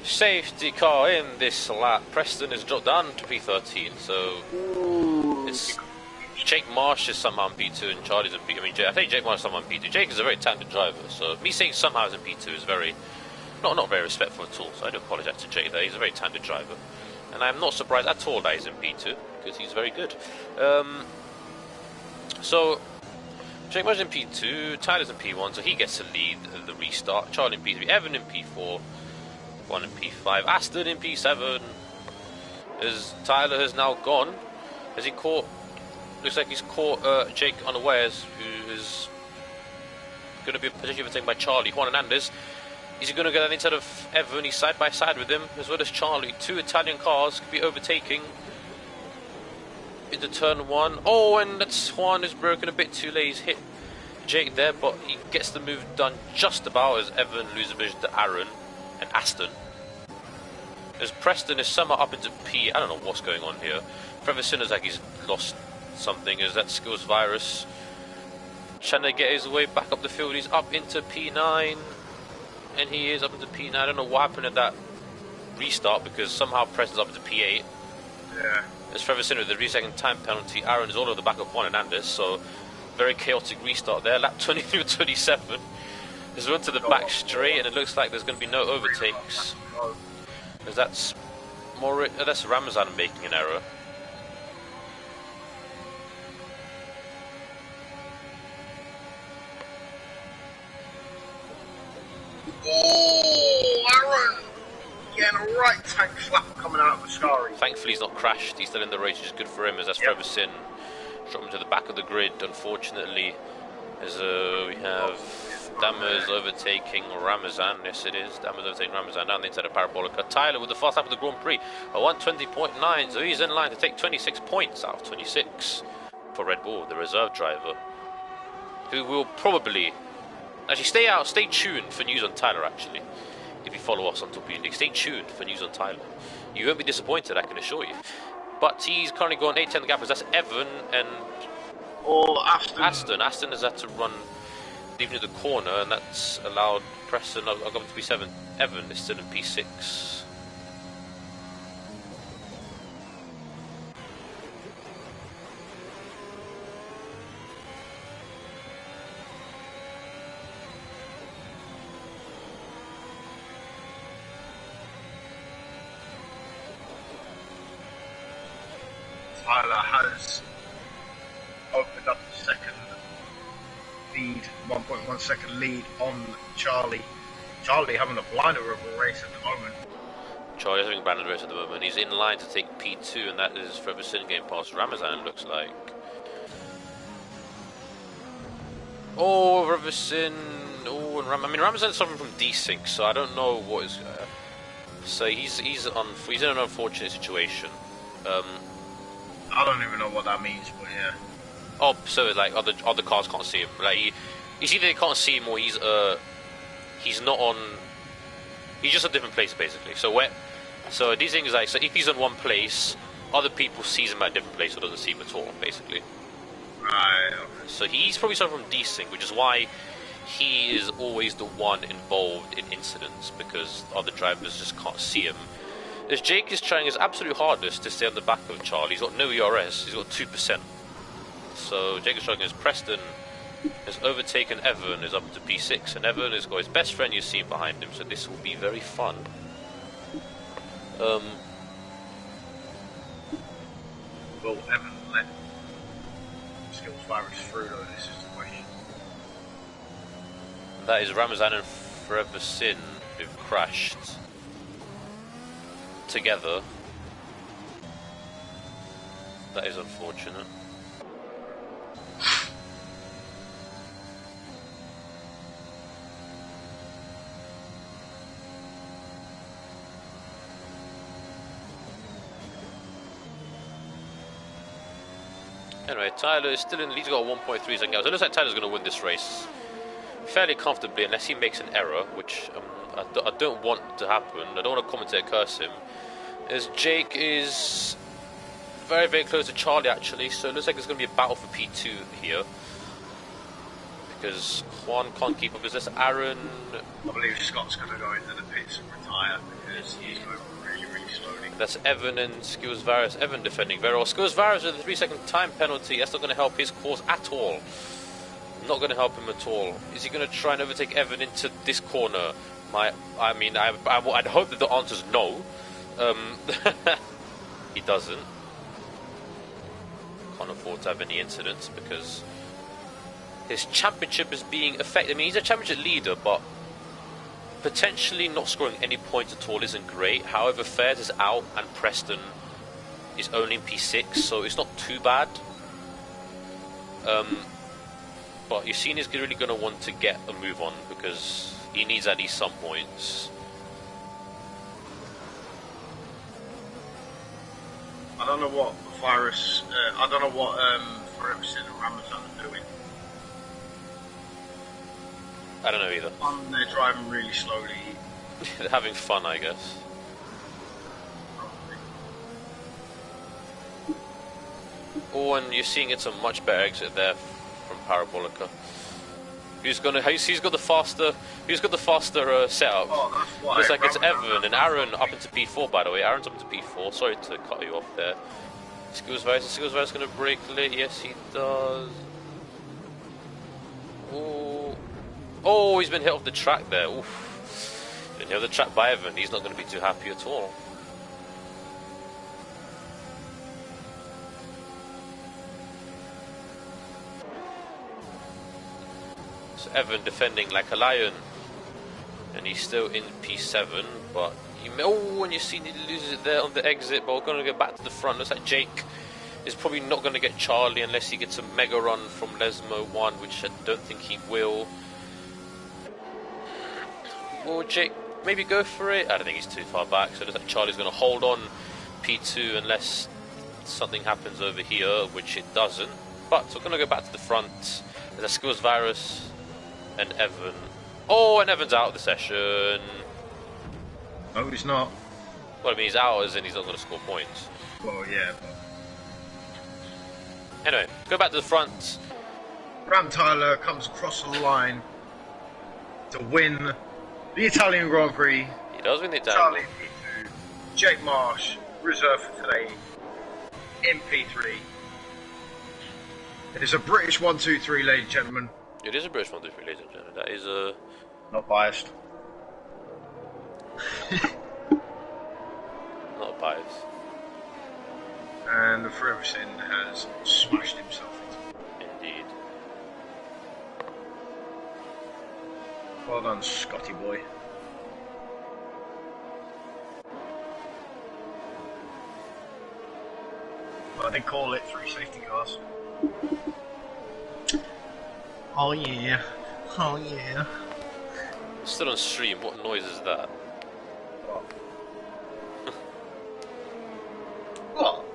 Safety car in this lap. Preston is dropped down to P13, so it's Jake Marsh is somehow in P2 and Charlie's in P2. I mean, I think Jake Marsh is somehow in P2. Jake is a very talented driver, so me saying somehow he's in P2 is very, not very respectful at all, so I do apologise to Jake there. He's a very talented driver, and I'm not surprised at all that he's in P2, because he's very good. So, Jake Marsh in P2, Tyler's in P1, so he gets to lead the restart. Charlie in P3, Evan in P4, 1 in P5, Aston in P7, as Tyler has now gone. Has he caught, looks like he's caught Jake unawares, who is going to be potentially overtaken by Charlie. Juan Hernandez, is he going to get that instead of Evan? He's side by side with him, as well as Charlie. 2 Italian cars could be overtaking into turn 1. Oh, and that's Juan is broken a bit too late. He's hit Jake there, but he gets the move done just about as Evan loses vision to Aaron and Aston. As Preston is somehow up into P. I don't know what's going on here. Trevor Sinner's like he's lost something. Is that Skills Virus trying to get his way back up the field? He's up into P9, and he is up into P9. I don't know what happened at that restart, because somehow Preston's up into P8. Yeah. As Trevor Sinner with the re-second time penalty, Aaron is all over the back of Juan Hernandez, so very chaotic restart there. Lap 23-27. He's run to the back straight, and it looks like there's going to be no overtakes. Because that's Ramazan making an error. Oh, Aaron! Getting a right tank slap coming out of the Scary. Thankfully he's not crashed, he's still in the race, which is good for him, as that's Trevor Sin. Drop him to the back of the grid, unfortunately. As we have Dammers overtaking Ramazan. Yes, it is. Dammers overtaking Ramazan down the inside of Parabolica. Tyler with the fast lap of the Grand Prix, a 120.9, so he's in line to take 26 points out of 26 for Red Bull, the reserve driver, who will probably actually stay tuned for news on Tyler. Actually, if you follow us on Torpedo, stay tuned for news on Tyler. You won't be disappointed, I can assure you. But he's currently gone 8-10 the gap, as that's Evan and Aston. Aston has had to run leaving to the corner, and that's allowed Preston. I'll go to P7. Evan is still in P6. Tyler has opened up the second lead, 1.1 second lead on Charlie. Charlie having a blinder of a race at the moment. Charlie's having a blinder race at the moment. He's in line to take P2, and that is Trevor Sin getting past Ramazan, it looks like. Oh, Trevor Sin. Oh, and Ramazan's suffering from desync, so I don't know what is. So he's in an unfortunate situation. I don't even know what that means, but yeah. Oh, so like other cars can't see him. Like it's either they can't see him or he's not on. He's just a different place basically. So these things like, so if he's in one place, other people sees him at a different place or doesn't see him at all basically. Right. Okay. So he's probably suffering from desync, which is why he is always the one involved in incidents, because other drivers just can't see him. As Jake is trying his absolute hardest to stay on the back of Charlie. He's got no ERS, he's got 2%. So Jake is struggling as Preston has overtaken Evan, is up to P6, and Evan has got his best friend you've seen behind him, so this will be very fun. Will Evan let Skills Virus through though? This is the question. That is Ramazan and Forever Sin who've crashed together. That is unfortunate. Anyway, Tyler is still in the lead. He's got 1.3 seconds. So it looks like Tyler's going to win this race fairly comfortably, unless he makes an error, which I don't want to happen. I don't want to commentate curse him. As Jake is very, very close to Charlie, actually, so it looks like there's going to be a battle for P2 here. because Juan can't keep up. Is this Aaron? I believe Scott's going to go into the pits and retire because he's going really, really slowly. That's Evan and Skills Varus. Evan defending very well. Skills Varus with a 3-second time penalty. That's not going to help his cause at all. Not going to help him at all. Is he going to try and overtake Evan into this corner? I'd hope that the answer is no. He doesn't. Can't afford to have any incidents because his championship is being affected. I mean, he's a championship leader, but potentially not scoring any points at all isn't great. However, Fairs is out and Preston is only in P6, so it's not too bad. But Yassine is really going to want to get a move on because he needs at least some points. I don't know what Virus. I don't know what Ferguson and Ramazan are doing. I don't know either. They're driving really slowly. They're having fun, I guess. Oh, and you're seeing it's a much better exit there from Parabolica. He's got the faster setup. Oh, that's why. Looks like it's Evan and Aaron up into P4, by the way. Aaron's up into P4. Sorry to cut you off there. Skills Virus going to brake late. Yes, he does. Oh, he's been hit off the track there. Oof. Been hit off the track by Evan. He's not going to be too happy at all. So Evan defending like a lion. And he's still in P7, but and you see he loses it there on the exit, but we're going to go back to the front. Looks like Jake is probably not going to get Charlie unless he gets a mega run from Lesmo 1, which I don't think he will. Will Jake maybe go for it? I don't think he's too far back, so it looks like Charlie's going to hold on P2 unless something happens over here, which it doesn't. But we're going to go back to the front. There's a Skills Virus and Evan. Oh, and Evan's out of the session. No, he's not. Well, I mean, he's out as in he's not going to score points. Well, yeah. But... Anyway, go back to the front. Ram Tyler comes across the line to win the Italian Grand Prix. He does win the Italian. Charlie P2, Jake Marsh, reserved for today, in P3. It is a British 1-2-3, ladies and gentlemen. It is a British 1-2-3, ladies and gentlemen. That is a... Not biased. Not biased. And the Ferguson has smashed himself into. Indeed. Well done, Scotty boy. Well, they call it 3 safety cars. Oh yeah. Oh yeah. Still on stream, what noise is that? What? What?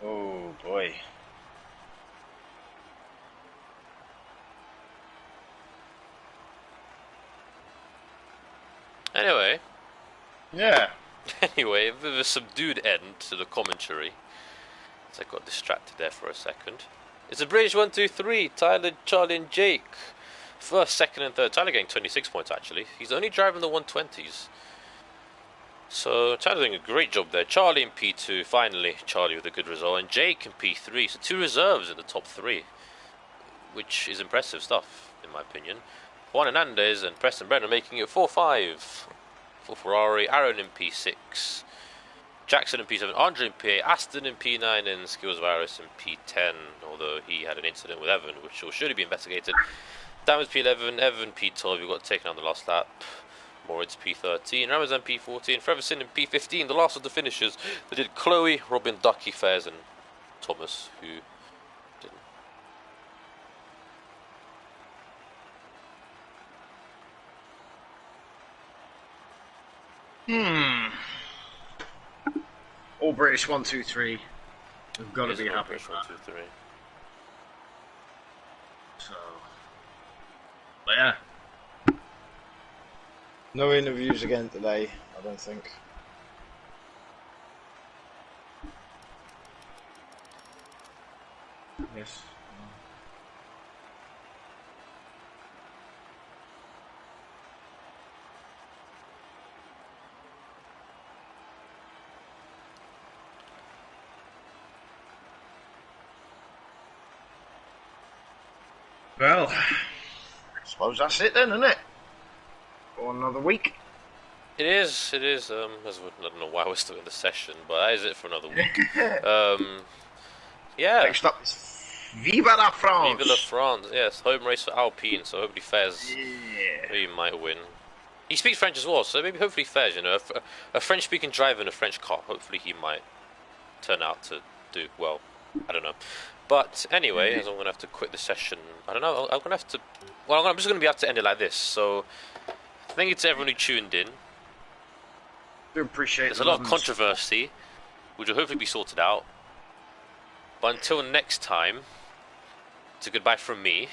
Oh boy. Anyway. Yeah. Anyway, a bit of a subdued end to the commentary. So I got distracted there for a second. It's a British 1-2-3. Tyler, Charlie and Jake. First, second and third. Tyler getting 26 points actually. He's only driving the 120s. So Chad's doing a great job there. Charlie in P2, finally Charlie with a good result, and Jake in P3. So 2 reserves in the top 3, which is impressive stuff in my opinion. Juan Hernandez and Preston Brennan making it 4-5 for Ferrari. Aaron in P6, Jackson in P7, Andre in P8, Aston in P9, and Skills Virus in P10. Although he had an incident with Evan, which will surely be investigated. Damage P11, Evan P12. We got taken on the last lap. Moritz P13, Ramazan P14, Freverson in P15, the last of the finishers. They did Chloe, Robin, Ducky, Fairs, and Thomas, who didn't. All British 1, 2, 3. We've got to be happy with that. 1, 2, 3. So, but yeah. No interviews again today, I don't think. Yes. Well, I suppose that's it then, isn't it? For another week. It is, as I don't know why we're still in the session, but that is it for another week. Yeah. Next up is Viva la France! Viva la France, yes, home race for Alpine, so hopefully Fez he might win. He speaks French as well, so maybe hopefully Fez, you know, a French-speaking driver in a French car, hopefully he might turn out to do well. I don't know. But anyway, as I'm going to have to quit the session, I don't know, I'm going to have to... Well, I'm just going to be able to end it like this, so... Thank you to everyone who tuned in. Do appreciate There's a lot of controversy, which will hopefully be sorted out. But until next time, it's a goodbye from me.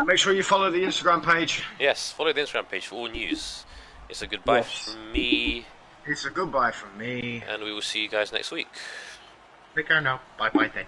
Make sure you follow the Instagram page. Yes, follow the Instagram page for all news. It's a goodbye from me. It's a goodbye from me. And we will see you guys next week. Take care now. Bye bye then.